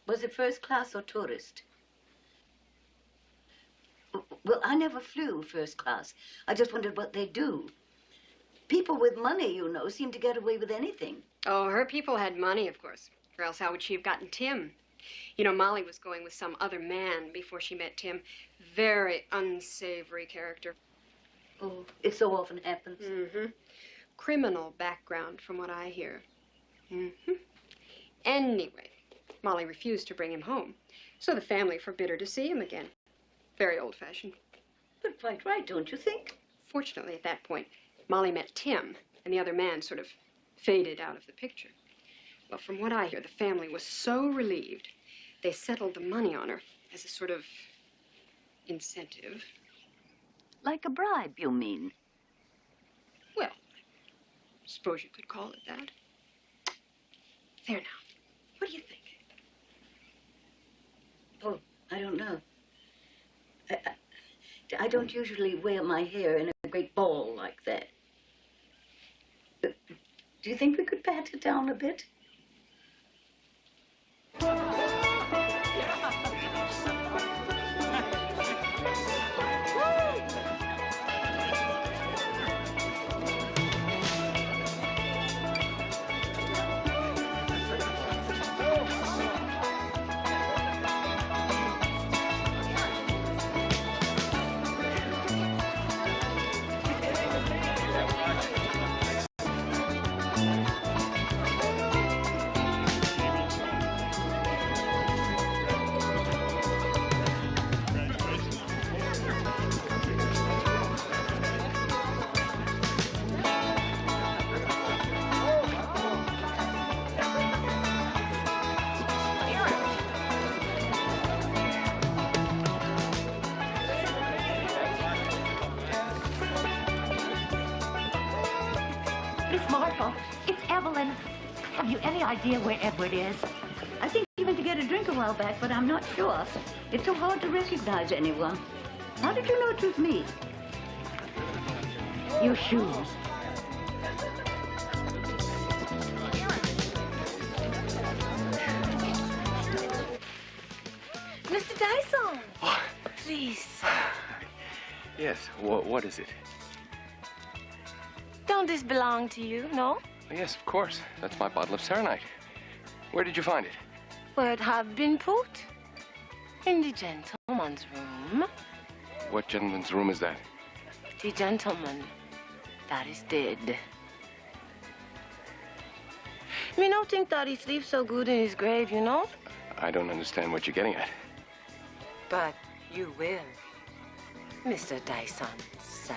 Was it first class or tourist? Well, I never flew first class. I just wondered what they do. People with money, you know, seem to get away with anything. Oh, her people had money, of course. Or else how would she have gotten Tim? You know, Molly was going with some other man before she met Tim. Very unsavory character. Oh, it so often happens. Mm-hmm. Criminal background, from what I hear. Mm-hmm. Anyway, Molly refused to bring him home. So the family forbid her to see him again. Very old-fashioned. But quite right, don't you think? Fortunately, at that point, Molly met Tim, and the other man sort of faded out of the picture. Well, from what I hear, the family was so relieved, they settled the money on her as a sort of incentive. Like a bribe, you mean? Well, suppose you could call it that. There now. What do you think? Oh, I don't know. I don't usually wear my hair in a great ball like that. Do you think we could pat it down a bit? Have you any idea where Edward is? I think he went to get a drink a while back, but I'm not sure. It's so hard to recognize anyone. How did you know it was me? Your shoes. Mr. Dyson. Oh. Please. Yes, what is it? Don't this belong to you, no? Yes, of course. That's my bottle of Serenite. Where did you find it? Where it have been put? In the gentleman's room. What gentleman's room is that? The gentleman that is dead. Me no think that he sleeps so good in his grave, you know? I don't understand what you're getting at. But you will, Mr. Dyson, sir.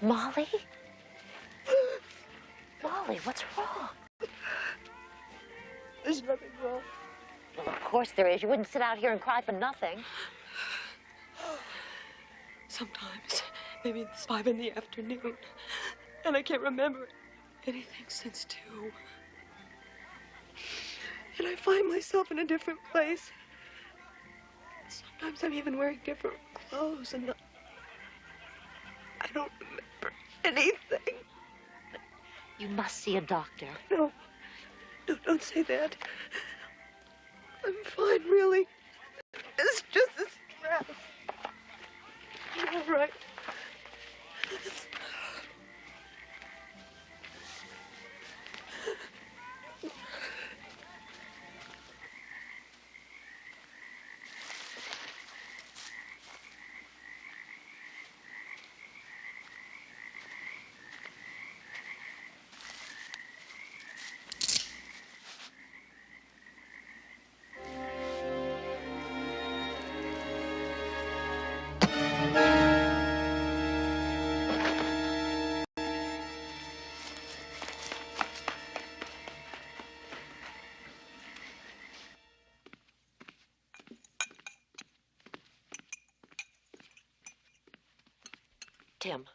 Molly? Molly, what's wrong? There's nothing wrong. Well, of course there is. You wouldn't sit out here and cry for nothing. Sometimes, maybe it's 5 in the afternoon, and I can't remember anything since 2. And I find myself in a different place. Sometimes I'm even wearing different clothes, and I don't remember anything. You must see a doctor. No, don't say that. I'm fine, really. It's just a stress. You're all right. Tim,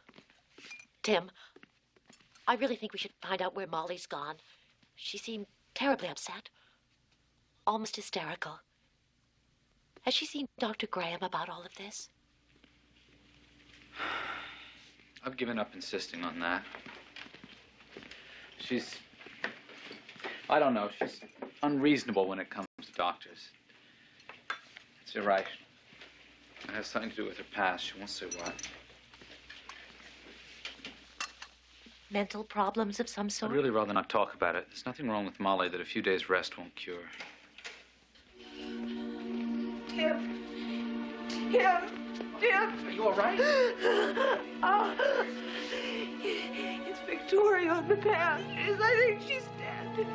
I really think we should find out where Molly's gone. She seemed terribly upset, almost hysterical. Has she seen Dr. Graham about all of this? I've given up insisting on that. I don't know, she's unreasonable when it comes to doctors. You're right. It has something to do with her past. She won't say what. Mental problems of some sort? I'd really rather not talk about it. There's nothing wrong with Molly that a few days' rest won't cure. Tim. Are you all right? Oh, it's Victoria on the path. I think she's dead.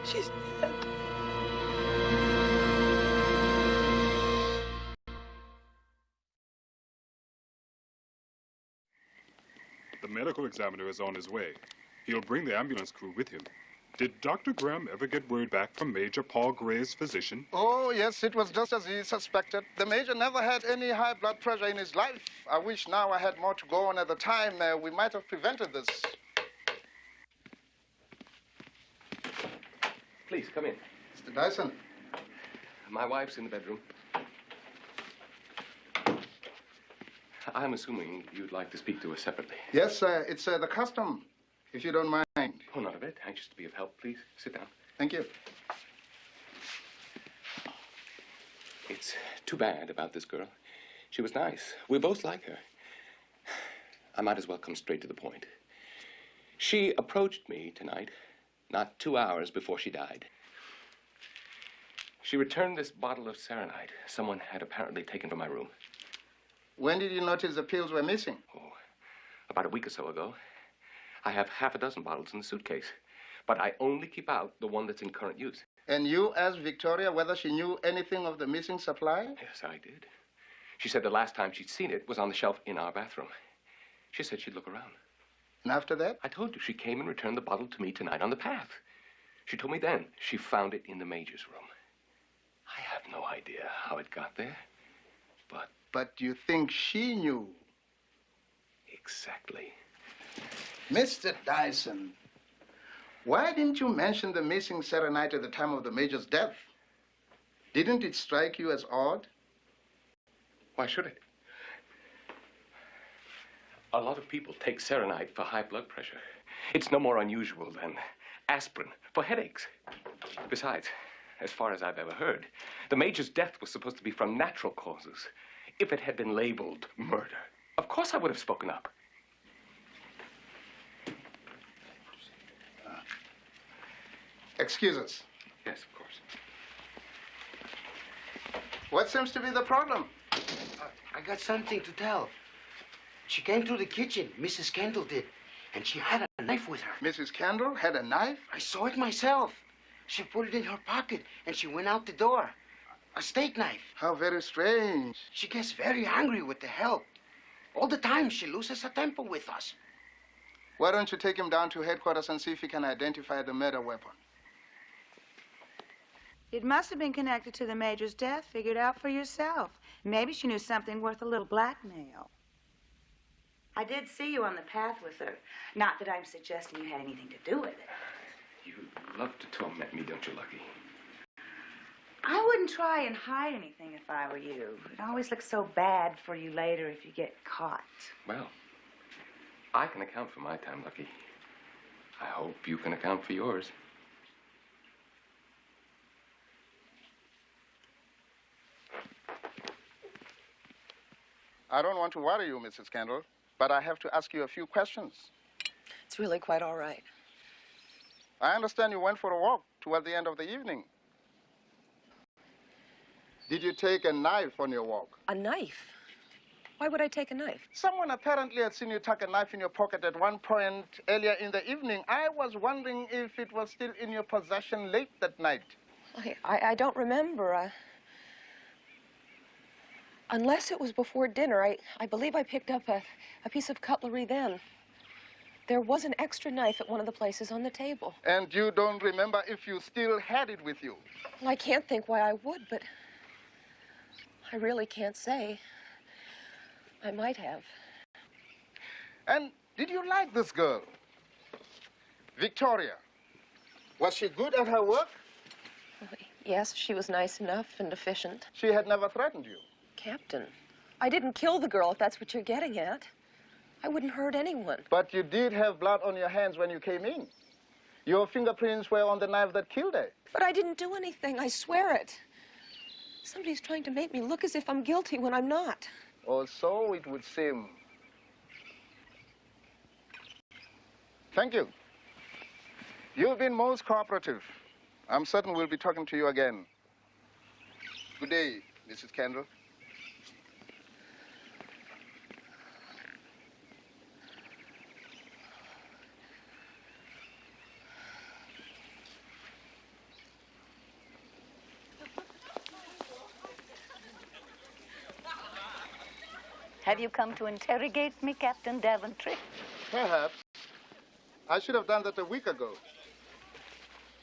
She's dead. The medical examiner is on his way. He'll bring the ambulance crew with him. Did Dr. Graham ever get word back from Major Paul Gray's physician? Oh, yes, it was just as he suspected. The Major never had any high blood pressure in his life. I wish now I had more to go on at the time. We might have prevented this. Please, come in. Mr. Dyson. My wife's in the bedroom. I'm assuming you'd like to speak to her separately. Yes, sir. It's the custom, if you don't mind. Oh, not a bit. Anxious to be of help. Please, sit down. Thank you. It's too bad about this girl. She was nice. We both like her. I might as well come straight to the point. She approached me tonight, not 2 hours before she died. She returned this bottle of Serenite someone had apparently taken from my room. When did you notice the pills were missing? Oh, about a week or so ago. I have half a dozen bottles in the suitcase, but I only keep out the one that's in current use. And you asked Victoria whether she knew anything of the missing supply? Yes, I did. She said the last time she'd seen it was on the shelf in our bathroom. She said she'd look around. And after that? I told you she came and returned the bottle to me tonight on the path. She told me then she found it in the Major's room. I have no idea how it got there, but... But you think she knew? Exactly. Mr. Dyson, why didn't you mention the missing Serenite at the time of the Major's death? Didn't it strike you as odd? Why should it? A lot of people take Serenite for high blood pressure. It's no more unusual than aspirin for headaches. Besides, as far as I've ever heard, the Major's death was supposed to be from natural causes. If it had been labeled murder, of course I would have spoken up. Excuse us. Yes, of course. What seems to be the problem? I got something to tell. She came to the kitchen, Mrs. Kendall did, and she had a knife with her. Mrs. Kendall had a knife? I saw it myself. She put it in her pocket, and she went out the door. A steak knife. How very strange. She gets very angry with the help. All the time, she loses her temper with us. Why don't you take him down to headquarters and see if he can identify the murder weapon? It must have been connected to the Major's death. Figure it out for yourself. Maybe she knew something worth a little blackmail. I did see you on the path with her. Not that I'm suggesting you had anything to do with it. You love to torment me, don't you, Lucky? I wouldn't try and hide anything if I were you. It always looks so bad for you later if you get caught. Well, I can account for my time, Lucky. I hope you can account for yours. I don't want to worry you, Mrs. Kendall, but I have to ask you a few questions. It's really quite all right. I understand you went for a walk toward the end of the evening. Did you take a knife on your walk? A knife? Why would I take a knife? Someone apparently had seen you tuck a knife in your pocket at one point earlier in the evening. I was wondering if it was still in your possession late that night. I don't remember. Unless it was before dinner, I believe I picked up a piece of cutlery then. There was an extra knife at one of the places on the table. And you don't remember if you still had it with you? Well, I can't think why I would, but I really can't say. I might have. And did you like this girl? Victoria. Was she good at her work? Yes, she was nice enough and efficient. She had never threatened you. Captain, I didn't kill the girl, if that's what you're getting at. I wouldn't hurt anyone. But you did have blood on your hands when you came in. Your fingerprints were on the knife that killed her. But I didn't do anything, I swear it. Somebody's trying to make me look as if I'm guilty when I'm not. Or so it would seem. Thank you. You've been most cooperative. I'm certain we'll be talking to you again. Good day, Mrs. Kendall. Have you come to interrogate me, Captain Daventry? Perhaps. I should have done that a week ago.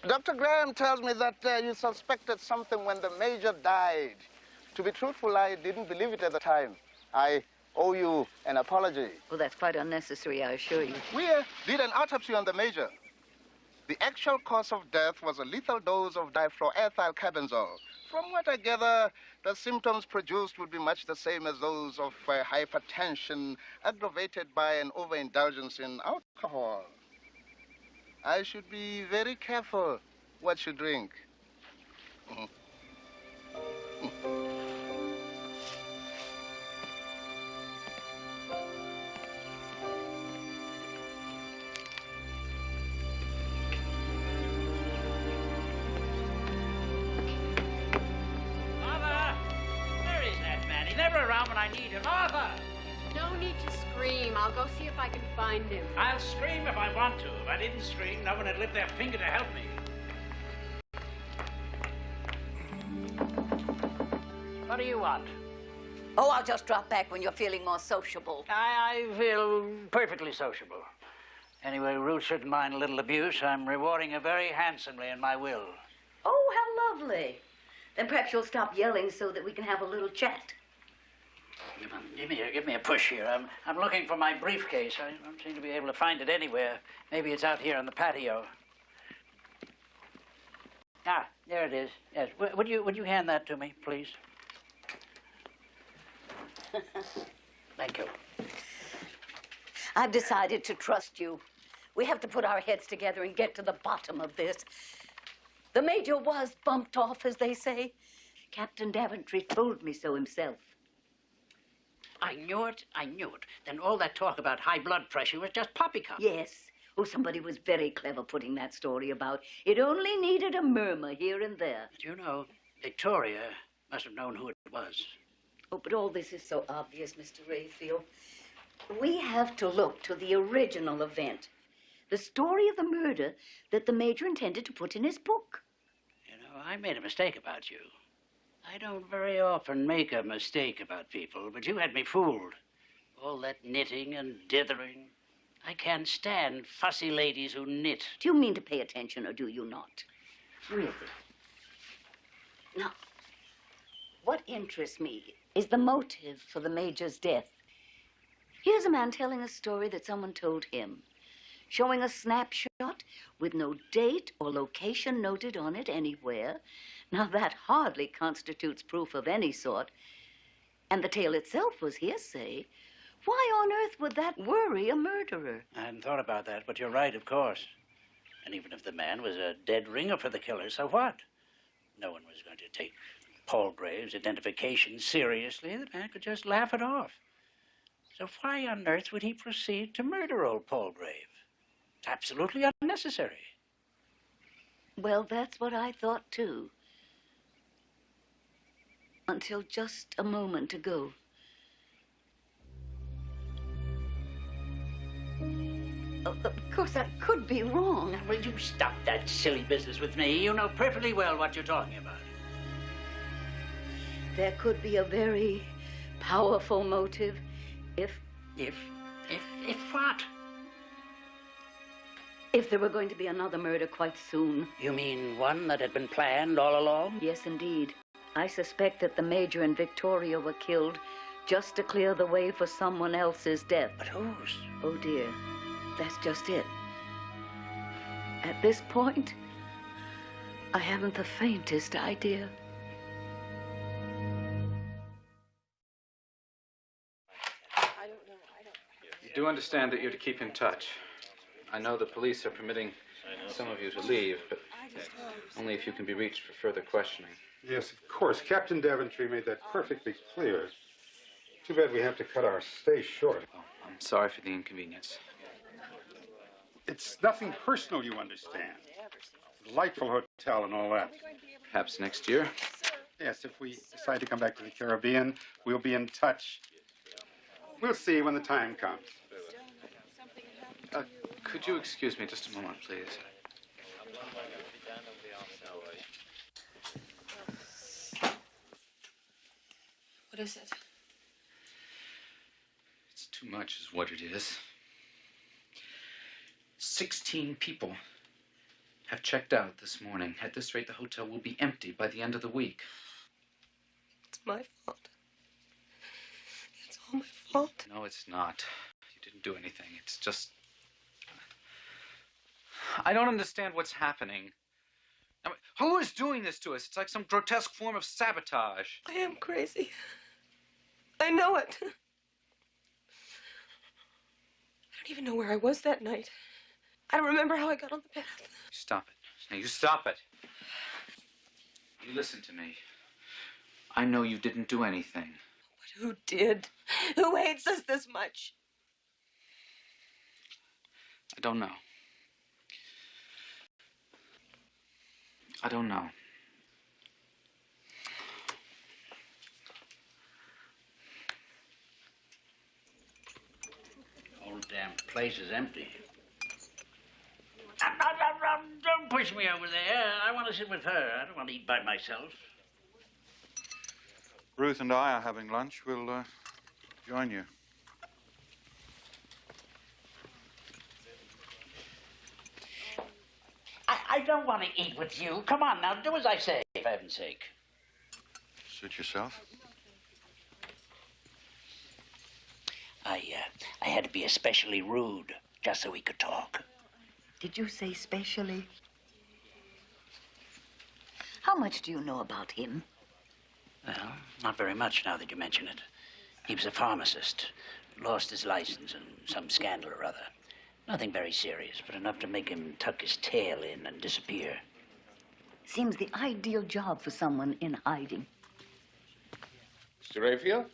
Dr. Graham tells me that you suspected something when the Major died. To be truthful, I didn't believe it at the time. I owe you an apology. Well, that's quite unnecessary, I assure you. We did an autopsy on the Major. The actual cause of death was a lethal dose of difluoroethyl carbenzole. From what I gather, the symptoms produced would be much the same as those of hypertension aggravated by an overindulgence in alcohol. I should be very careful what you drink. Never around when I need him. Arthur! No need to scream. I'll go see if I can find him. I'll scream if I want to. If I didn't scream, no one would lift their finger to help me. What do you want? Oh, I'll just drop back when you're feeling more sociable. I feel perfectly sociable. Anyway, Ruth shouldn't mind a little abuse. I'm rewarding her very handsomely in my will. Oh, how lovely. Then perhaps you'll stop yelling so that we can have a little chat. Give me a push here. I'm looking for my briefcase. I don't seem to be able to find it anywhere. Maybe it's out here on the patio. Ah, there it is. Yes. Would you hand that to me, please? Thank you. I've decided to trust you. We have to put our heads together and get to the bottom of this. The Major was bumped off, as they say. Captain Daventry told me so himself. I knew it. I knew it. Then all that talk about high blood pressure was just poppycock. Yes. Oh, somebody was very clever putting that story about. It only needed a murmur here and there. But you know, Victoria must have known who it was. Oh, but all this is so obvious, Mr. Rayfield. We have to look to the original event. The story of the murder that the Major intended to put in his book. You know, I made a mistake about you. I don't very often make a mistake about people, but you had me fooled. All that knitting and dithering. I can't stand fussy ladies who knit. Do you mean to pay attention, or do you not? Really? Now, what interests me is the motive for the Major's death. Here's a man telling a story that someone told him, showing a snapshot with no date or location noted on it anywhere. Now, that hardly constitutes proof of any sort. And the tale itself was hearsay. Why on earth would that worry a murderer? I hadn't thought about that, but you're right, of course. And even if the man was a dead ringer for the killer, so what? No one was going to take Palgrave's identification seriously. The man could just laugh it off. So why on earth would he proceed to murder old Palgrave? It's absolutely unnecessary. Well, that's what I thought, too. Until just a moment ago. Of course, I could be wrong. Now, will you stop that silly business with me? You know perfectly well what you're talking about. There could be a very powerful motive if what? If there were going to be another murder quite soon. You mean one that had been planned all along? Yes, indeed. I suspect that the Major and Victoria were killed just to clear the way for someone else's death. But whose? Oh, dear. That's just it. At this point, I haven't the faintest idea. You do understand that you're to keep in touch. I know the police are permitting some of you to leave, but only if you can be reached for further questioning. Yes, of course. Captain Daventry made that perfectly clear. Too bad we have to cut our stay short. Oh, I'm sorry for the inconvenience. It's nothing personal, you understand. Delightful hotel and all that. Perhaps next year? Yes, if we decide to come back to the Caribbean, we'll be in touch. We'll see when the time comes. Could you excuse me just a moment, please? What is it? It's too much is what it is. 16 people have checked out this morning. At this rate, the hotel will be empty by the end of the week. It's my fault. It's all my fault. No, it's not. You didn't do anything. It's just... I don't understand what's happening. I mean, who is doing this to us? It's like some grotesque form of sabotage. I am crazy. I know it. I don't even know where I was that night. I don't remember how I got on the path. Stop it. Now, you stop it. You listen to me. I know you didn't do anything. But who did? Who hates us this much? I don't know. I don't know. The whole damn place is empty. Don't push me over there. I want to sit with her. I don't want to eat by myself. Ruth and I are having lunch. We'll join you. I don't want to eat with you. Come on now, do as I say, for heaven's sake. Suit yourself. I had to be especially rude just so we could talk. Did you say specially? How much do you know about him? Well, not very much now that you mention it. He was a pharmacist, lost his license in some scandal or other. Nothing very serious, but enough to make him tuck his tail in and disappear. Seems the ideal job for someone in hiding. Mr. Rayfield?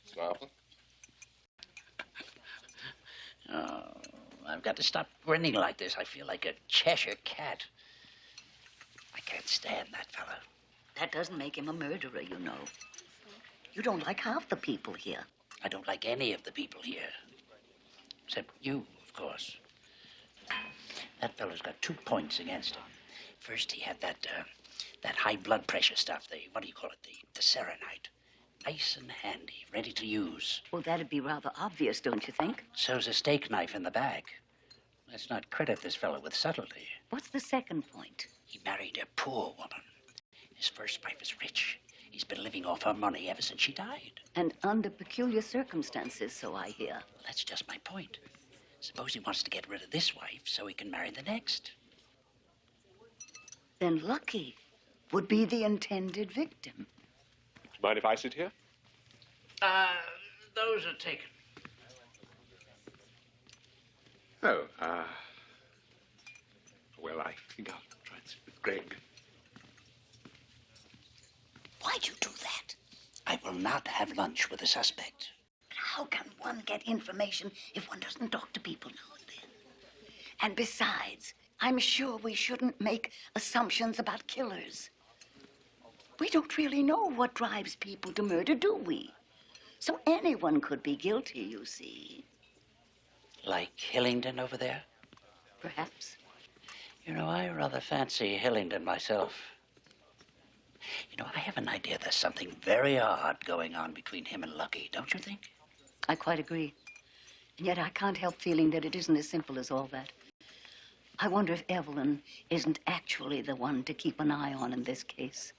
Miss Marple? Oh, I've got to stop grinning like this. I feel like a Cheshire cat. I can't stand that fellow. That doesn't make him a murderer, you know. You don't like half the people here. I don't like any of the people here. Except you, of course. That fellow's got 2 points against him. First, he had that high blood pressure stuff, what do you call it, the serenite. Nice and handy, ready to use. Well, that'd be rather obvious, don't you think? So's a steak knife in the bag. Let's not credit this fellow with subtlety. What's the second point? He married a poor woman. His first wife is rich. He's been living off her money ever since she died. And under peculiar circumstances, so I hear. That's just my point. Suppose he wants to get rid of this wife so he can marry the next. Then Lucky would be the intended victim. Mind if I sit here? Those are taken. Oh, well, I think I'll try and sit with Greg. Why'd you do that? I will not have lunch with a suspect. But how can one get information if one doesn't talk to people now and then? And besides, I'm sure we shouldn't make assumptions about killers. We don't really know what drives people to murder, do we? So anyone could be guilty, you see. Like Hillingdon over there? Perhaps. You know, I rather fancy Hillingdon myself. You know, I have an idea there's something very odd going on between him and Lucky, don't you think? I quite agree. And yet I can't help feeling that it isn't as simple as all that. I wonder if Evelyn isn't actually the one to keep an eye on in this case.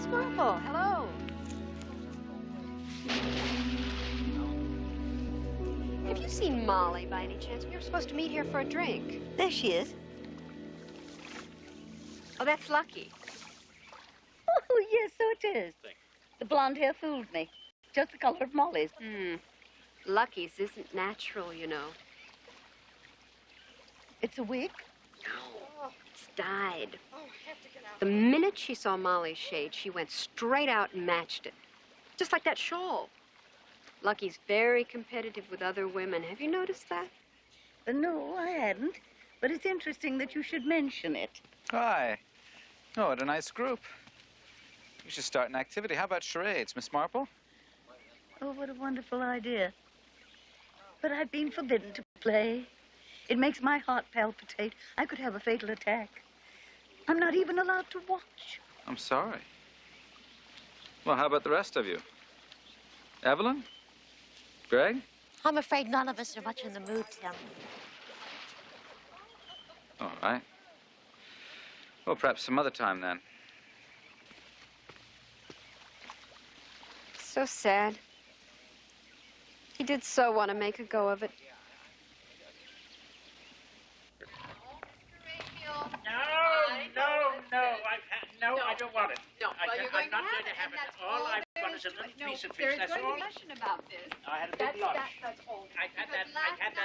Miss Marple, hello. Have you seen Molly by any chance? We were supposed to meet here for a drink. There she is. Oh, that's Lucky. Oh, yes, so it is. The blonde hair fooled me. Just the color of Molly's. Lucky's isn't natural, you know. It's a wig? No, it's dyed. The minute she saw Molly's shade, she went straight out and matched it. Just like that shawl. Lucky's very competitive with other women. Have you noticed that? No, I hadn't. But it's interesting that you should mention it. Hi. Oh, what a nice group. You should start an activity. How about charades, Miss Marple? Oh, what a wonderful idea. But I've been forbidden to play. It makes my heart palpitate. I could have a fatal attack. I'm not even allowed to watch. I'm sorry. Well, how about the rest of you? Evelyn? Greg? I'm afraid none of us are much in the mood, Tim. All right. Well, perhaps some other time, then. So sad. He did so want to make a go of it. No, I don't want it. No, well, you're going I'm not to going to have it. All I've got is a little piece of fish, that's all. discussion about this. I had a big lunch. That's all. I had that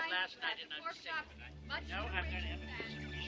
last night and I'm sick. No, I'm going to have a piece of fish.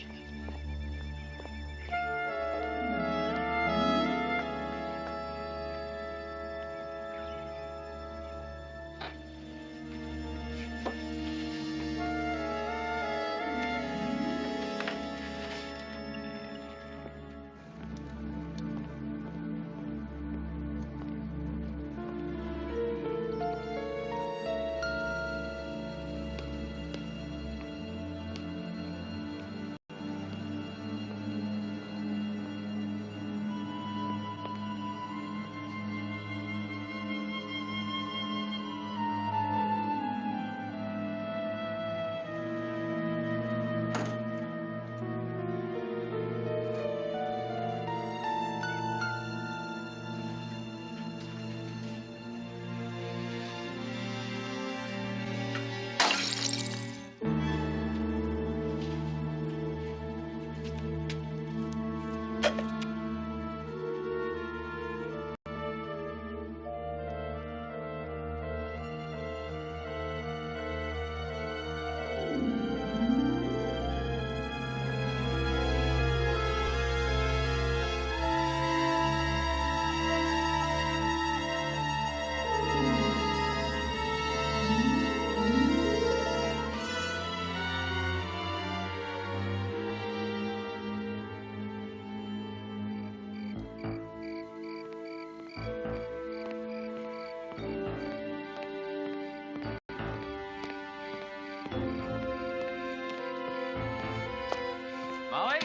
Molly?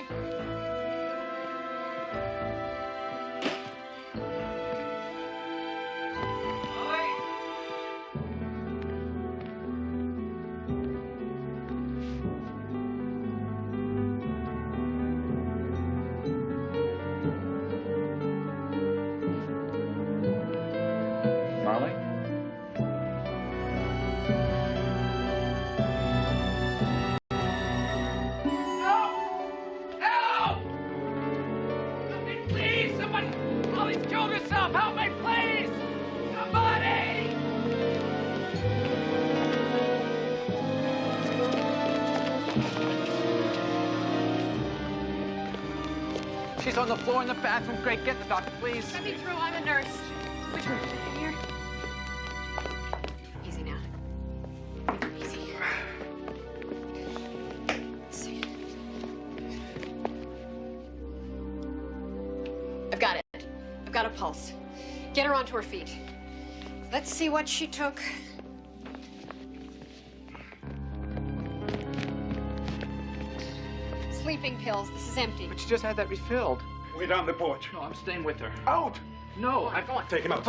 Molly? Help! Help me, please! Somebody! Molly's killed herself! Help me, please! Somebody! She's on the floor in the bathroom. Greg, get the doctor, please. Let me through. I'm a nurse. Which one? Here. Easy now. Easy. Let's see. I've got it. I've got a pulse. Get her onto her feet. Let's see what she took. Sleeping pills. This is empty. But she just had that refilled. Wait on the porch. No, I'm staying with her. Out! No, Go on. Take him out.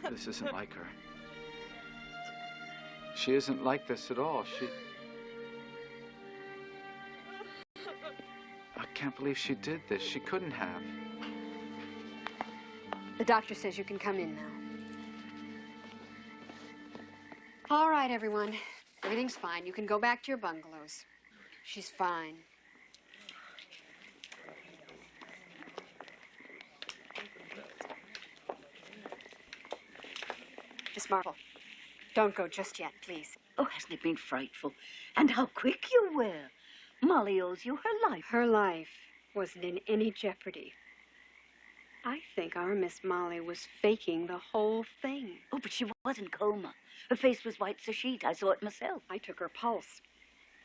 This isn't like her. She isn't like this at all. I can't believe she did this. She couldn't have. The doctor says you can come in now. All right, everyone. Everything's fine. You can go back to your bungalows. She's fine. Miss Marple, don't go just yet, please. Oh, hasn't it been frightful? And how quick you were. Molly owes you her life. Her life wasn't in any jeopardy. I think our Miss Molly was faking the whole thing. Oh, but she was in coma. Her face was white as a sheet. I saw it myself. I took her pulse.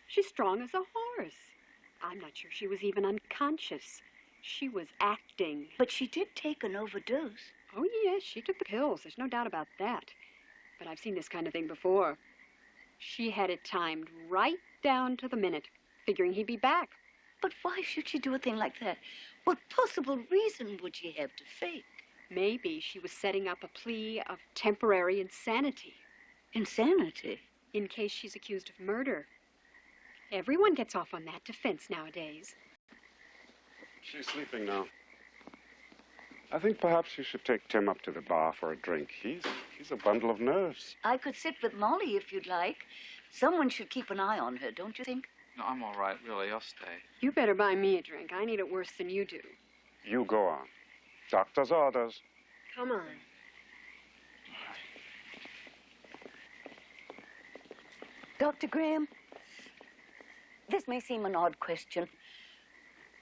She's strong as a horse. I'm not sure she was even unconscious. She was acting. But she did take an overdose. Oh, yes, she took the pills. There's no doubt about that. But I've seen this kind of thing before. She had it timed right down to the minute, figuring he'd be back. But why should she do a thing like that? What possible reason would she have to fake? Maybe she was setting up a plea of temporary insanity. Insanity? In case she's accused of murder. Everyone gets off on that defense nowadays. She's sleeping now. I think perhaps you should take Tim up to the bar for a drink. He's a bundle of nerves. I could sit with Molly if you'd like. Someone should keep an eye on her, don't you think? No, I'm all right, really. I'll stay. You better buy me a drink. I need it worse than you do. You go on. Doctor's orders. Come on. Dr. Graham, this may seem an odd question,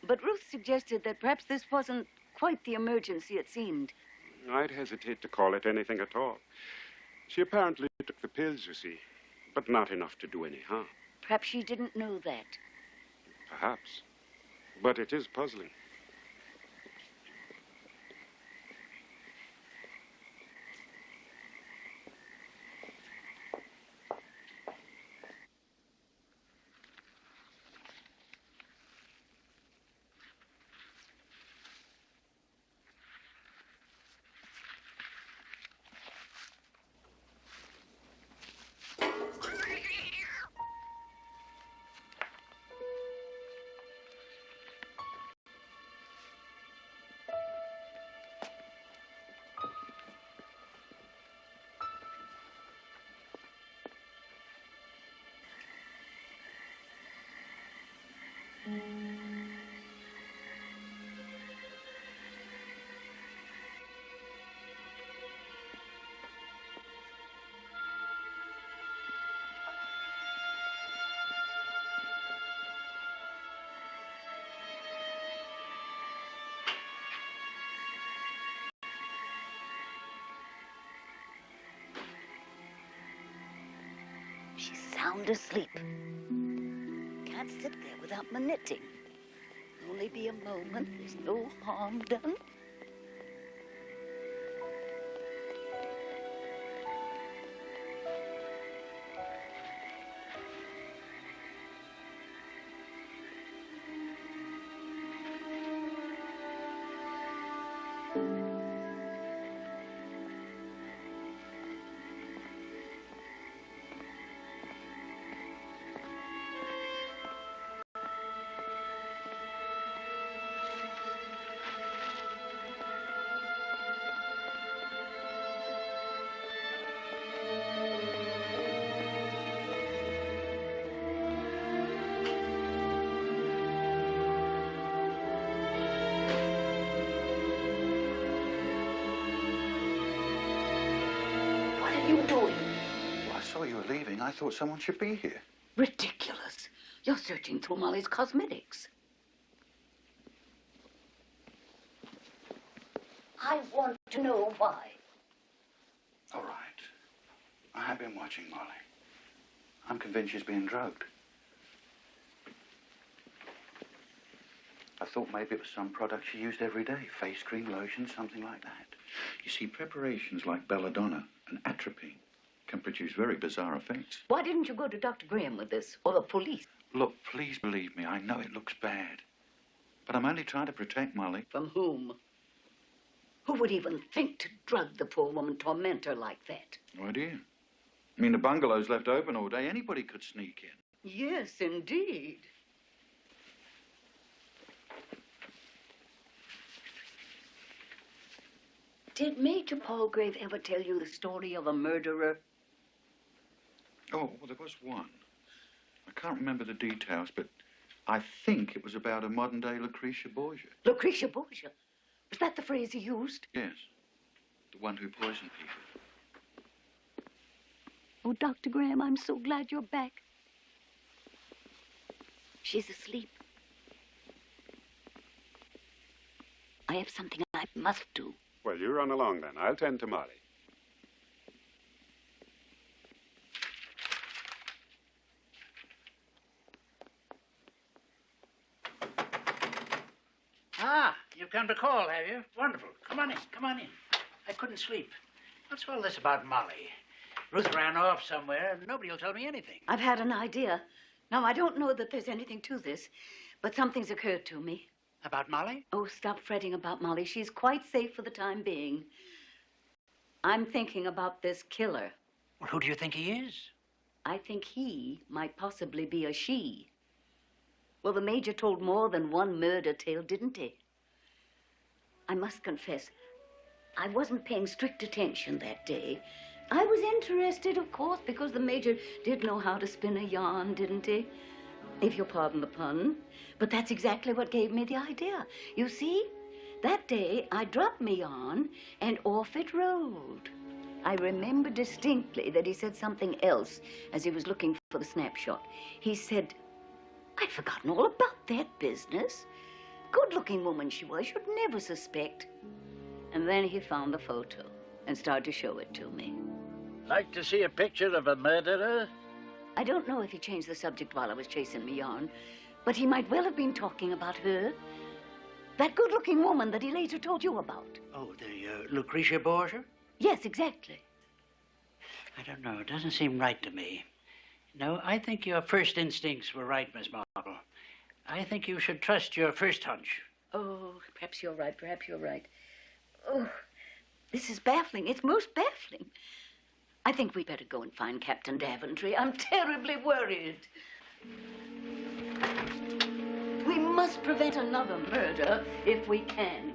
but Ruth suggested that perhaps this wasn't quite the emergency it seemed. I'd hesitate to call it anything at all. She apparently took the pills, you see, but not enough to do any harm. Perhaps she didn't know that. Perhaps. But it is puzzling. She's sound asleep. Can't sit there without my knitting. Only be a moment. There's no harm done. I thought someone should be here. Ridiculous. You're searching through Molly's cosmetics. I want to know why. All right. I have been watching Molly. I'm convinced she's being drugged. I thought maybe it was some product she used every day. Face cream, lotion, something like that. You see, preparations like belladonna and atropine can produce very bizarre effects. Why didn't you go to Dr. Graham with this, or the police? Look, please believe me, I know it looks bad. But I'm only trying to protect Molly. From whom? Who would even think to drug the poor woman, torment her like that? Why do you? I mean, the bungalow's left open all day. Anybody could sneak in. Yes, indeed. Did Major Palgrave ever tell you the story of a murderer? Oh, well, there was one. I can't remember the details, but I think it was about a modern-day Lucretia Borgia. Lucretia Borgia? Was that the phrase he used? Yes. The one who poisoned people. Oh, Dr. Graham, I'm so glad you're back. She's asleep. I have something I must do. Well, you run along then. I'll tend to Molly. Ah, you've come to call, have you? Wonderful. Come on in, come on in. I couldn't sleep. What's all this about Molly? Ruth ran off somewhere, and nobody will tell me anything. I've had an idea. Now, I don't know that there's anything to this, but something's occurred to me. About Molly? Oh, stop fretting about Molly. She's quite safe for the time being. I'm thinking about this killer. Well, who do you think he is? I think he might possibly be a she. Well, the Major told more than one murder tale, didn't he? I must confess, I wasn't paying strict attention that day. I was interested, of course, because the Major did know how to spin a yarn, didn't he? If you'll pardon the pun. But that's exactly what gave me the idea. You see, that day I dropped me yarn and off it rolled. I remember distinctly that he said something else as he was looking for the snapshot. He said, I'd forgotten all about that business. Good-looking woman she was, you'd never suspect. And then he found the photo and started to show it to me. Like to see a picture of a murderer? I don't know if he changed the subject while I was chasing me yarn, but he might well have been talking about her. That good-looking woman that he later told you about. Oh, the Lucretia Borgia? Yes, exactly. I don't know. It doesn't seem right to me. No, I think your first instincts were right, Miss Marple. I think you should trust your first hunch. Oh, perhaps you're right, perhaps you're right. Oh, this is baffling. It's most baffling. I think we better go and find Captain Daventry. I'm terribly worried. We must prevent another murder if we can.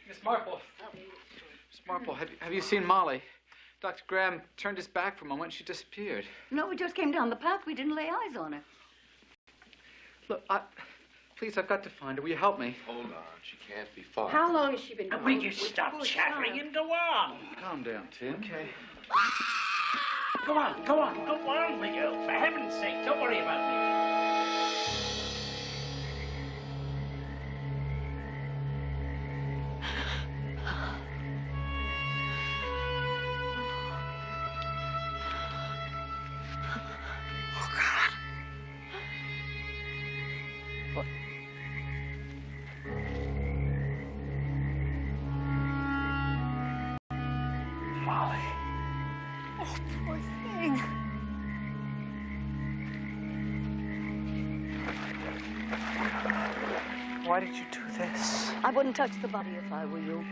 Miss Marple. Miss Marple, have you seen Molly? Dr. Graham turned his back for a moment. She disappeared. No, we just came down the path. We didn't lay eyes on her. Look, please, I've got to find her. Will you help me? Hold on. She can't be far. How long has she been gone? Will you stop chattering and go on? Calm down, Tim. Okay. Go on, go on, go on, will you? For heaven's sake, don't worry about me. Why did you do this? I wouldn't touch the body if I were you.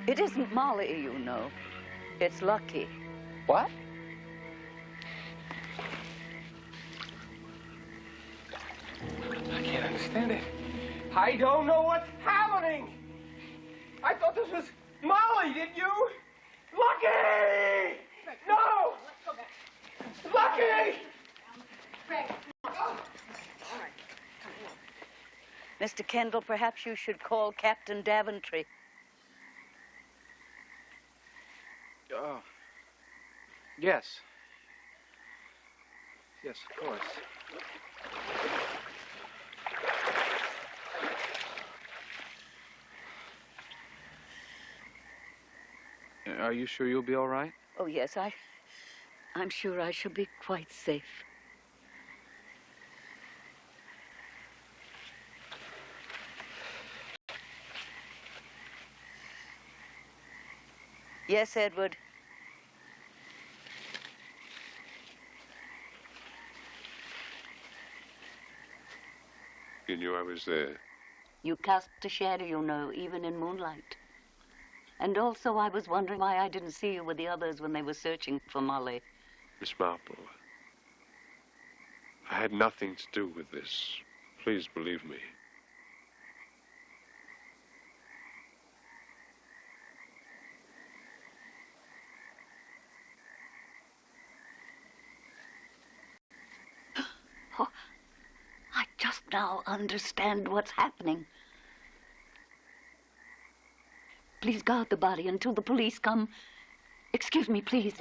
It isn't Molly, you know. It's Lucky. What? I can't understand it. I don't know what's happening. I thought this was Molly, did you? Lucky! No! Lucky! Mr. Kendall, perhaps you should call Captain Daventry. Oh. Yes. Yes, of course. Are you sure you'll be all right? Oh, yes, I'm sure I shall be quite safe. Yes, Edward. You knew I was there. You cast a shadow, you know, even in moonlight. And also, I was wondering why I didn't see you with the others when they were searching for Molly. Miss Marple, I had nothing to do with this. Please believe me. Oh, I just now understand what's happening. Please guard the body until the police come. Excuse me, please.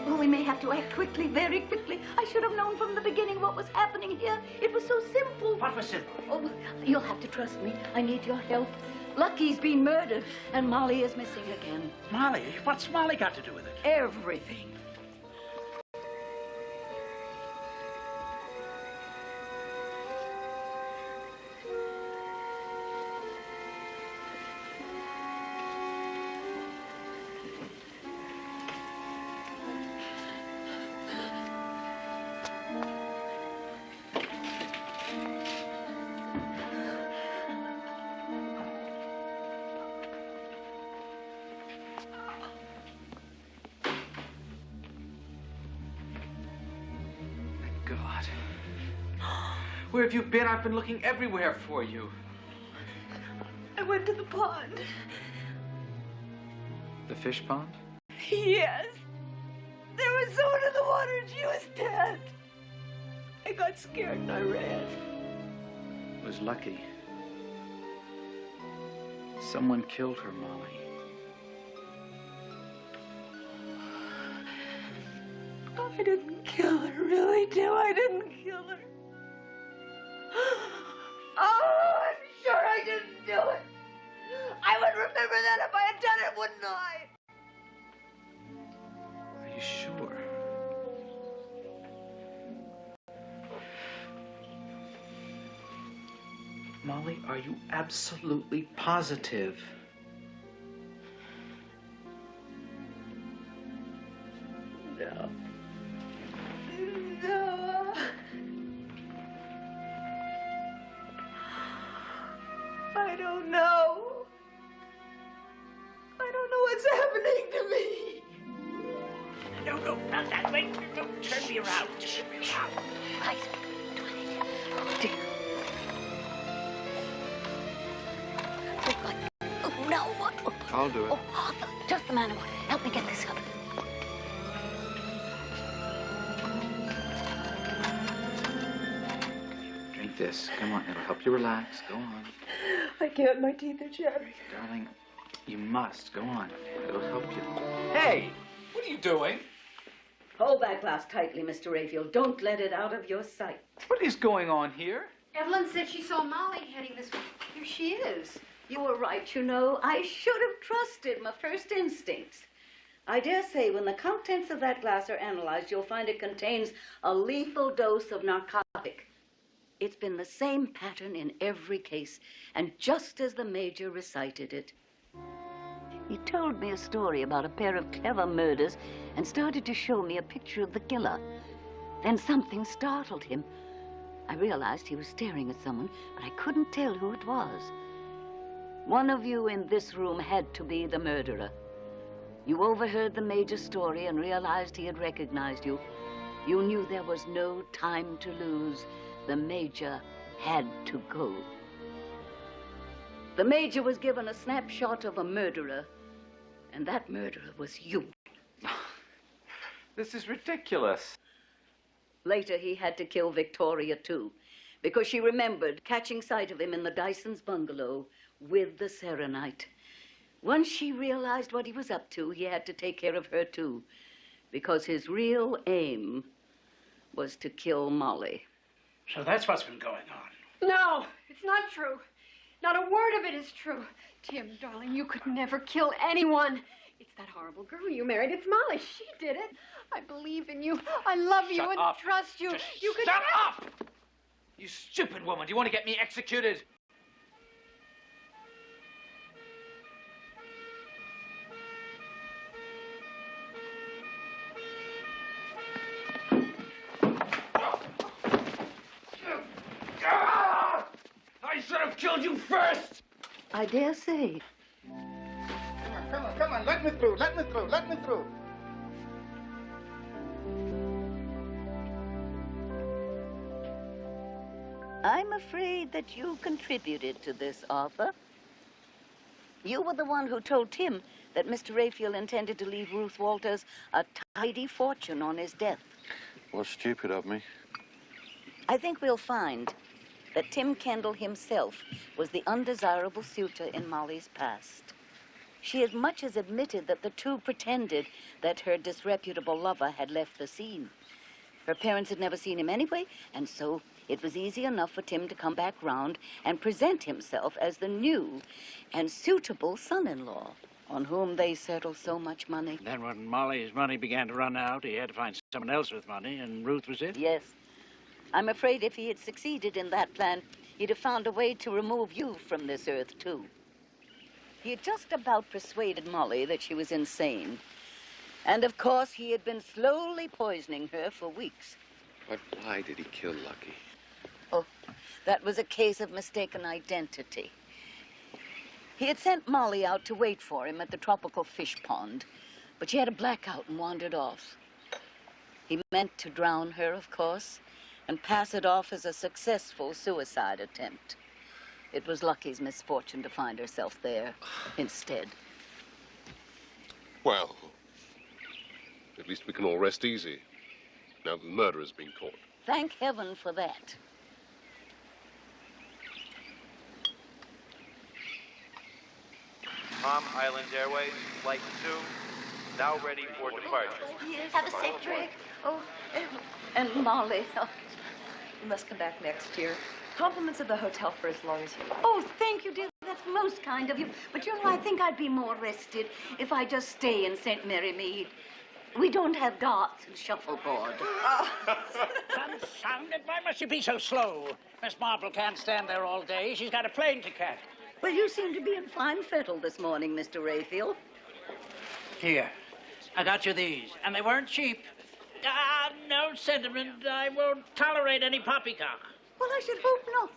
Oh, we may have to act quickly, very quickly. I should have known from the beginning what was happening here. It was so simple. What was simple? Oh, you'll have to trust me. I need your help. Lucky's been murdered, and Molly is missing again. Molly? What's Molly got to do with it? Everything. God. Where have you been? I've been looking everywhere for you. I went to the pond. The fish pond? Yes. There was someone in the water and she was dead. I got scared and I ran. It was Lucky. Someone killed her, Molly. I didn't kill her, really, Tim. I didn't kill her. Oh, I'm sure I didn't do it. I would remember that if I had done it, wouldn't I? Are you sure? Molly, are you absolutely positive? No. No. I don't know. I don't know what's happening to me. No, not that way. No, turn me around. Turn me around. Right. Oh, dear. Oh, God. Oh, no. What? I'll do it. Oh, just the man who help me get this up. Drink this. Come on, it'll help you relax. Go on. I can't. My teeth are chattering. Darling, you must. Go on. It'll help you. Hey! What are you doing? Hold that glass tightly, Mr. Rayfield. Don't let it out of your sight. What is going on here? Evelyn said she saw Molly heading this way. Here she is. You were right, you know. I should have trusted my first instincts. I dare say when the contents of that glass are analyzed, you'll find it contains a lethal dose of narcotic. It's been the same pattern in every case, and just as the Major recited it. He told me a story about a pair of clever murders and started to show me a picture of the killer. Then something startled him. I realized he was staring at someone, but I couldn't tell who it was. One of you in this room had to be the murderer. You overheard the Major's story and realized he had recognized you. You knew there was no time to lose. The Major had to go. The Major was given a snapshot of a murderer, and that murderer was you. This is ridiculous. Later, he had to kill Victoria, too. because she remembered catching sight of him in the Dyson's bungalow with the Serenite. Once she realized what he was up to, he had to take care of her too, because his real aim was to kill Molly. So that's what's been going on. No, it's not true. Not a word of it is true. Tim, darling, you could never kill anyone. It's that horrible girl you married. It's Molly. She did it. I believe in you. I love you Shut and up. trust you. Just You could shut never... up! You stupid woman. Do you want to get me executed? I should have killed you first! I dare say. Come on, let me through, let me through, let me through. I'm afraid that you contributed to this, Arthur. You were the one who told Tim that Mr. Raphael intended to leave Ruth Walters a tidy fortune on his death. Was stupid of me. I think we'll find that Tim Kendall himself was the undesirable suitor in Molly's past. She as much as admitted that the two pretended that her disreputable lover had left the scene. Her parents had never seen him anyway, and so it was easy enough for Tim to come back round and present himself as the new and suitable son-in-law on whom they settled so much money. Then when Molly's money began to run out, he had to find someone else with money, and Ruth was it? Yes. I'm afraid if he had succeeded in that plan, he'd have found a way to remove you from this earth, too. He had just about persuaded Molly that she was insane. And, of course, he had been slowly poisoning her for weeks. But why did he kill Lucky? Oh, that was a case of mistaken identity. He had sent Molly out to wait for him at the tropical fish pond, but she had a blackout and wandered off. He meant to drown her, of course, and pass it off as a successful suicide attempt. It was Lucky's misfortune to find herself there instead. Well, at least we can all rest easy, now that the murderer's been caught. Thank heaven for that. Palm Islands Airways, Flight 2, now ready for departure. Yes, have a safe trip. Oh, and Molly. Oh. You must come back next year. Compliments of the hotel for as long as you like. Oh, thank you, dear. That's most kind of you. But, you know, I think I'd be more rested if I just stay in St. Mary Mead. We don't have darts and shuffleboard. Confounded, why must you be so slow? Miss Marple can't stand there all day. She's got a plane to catch. Well, you seem to be in fine fettle this morning, Mr. Raphael. Here, I got you these, and they weren't cheap. No sentiment. I won't tolerate any poppycock. Well, I should hope not.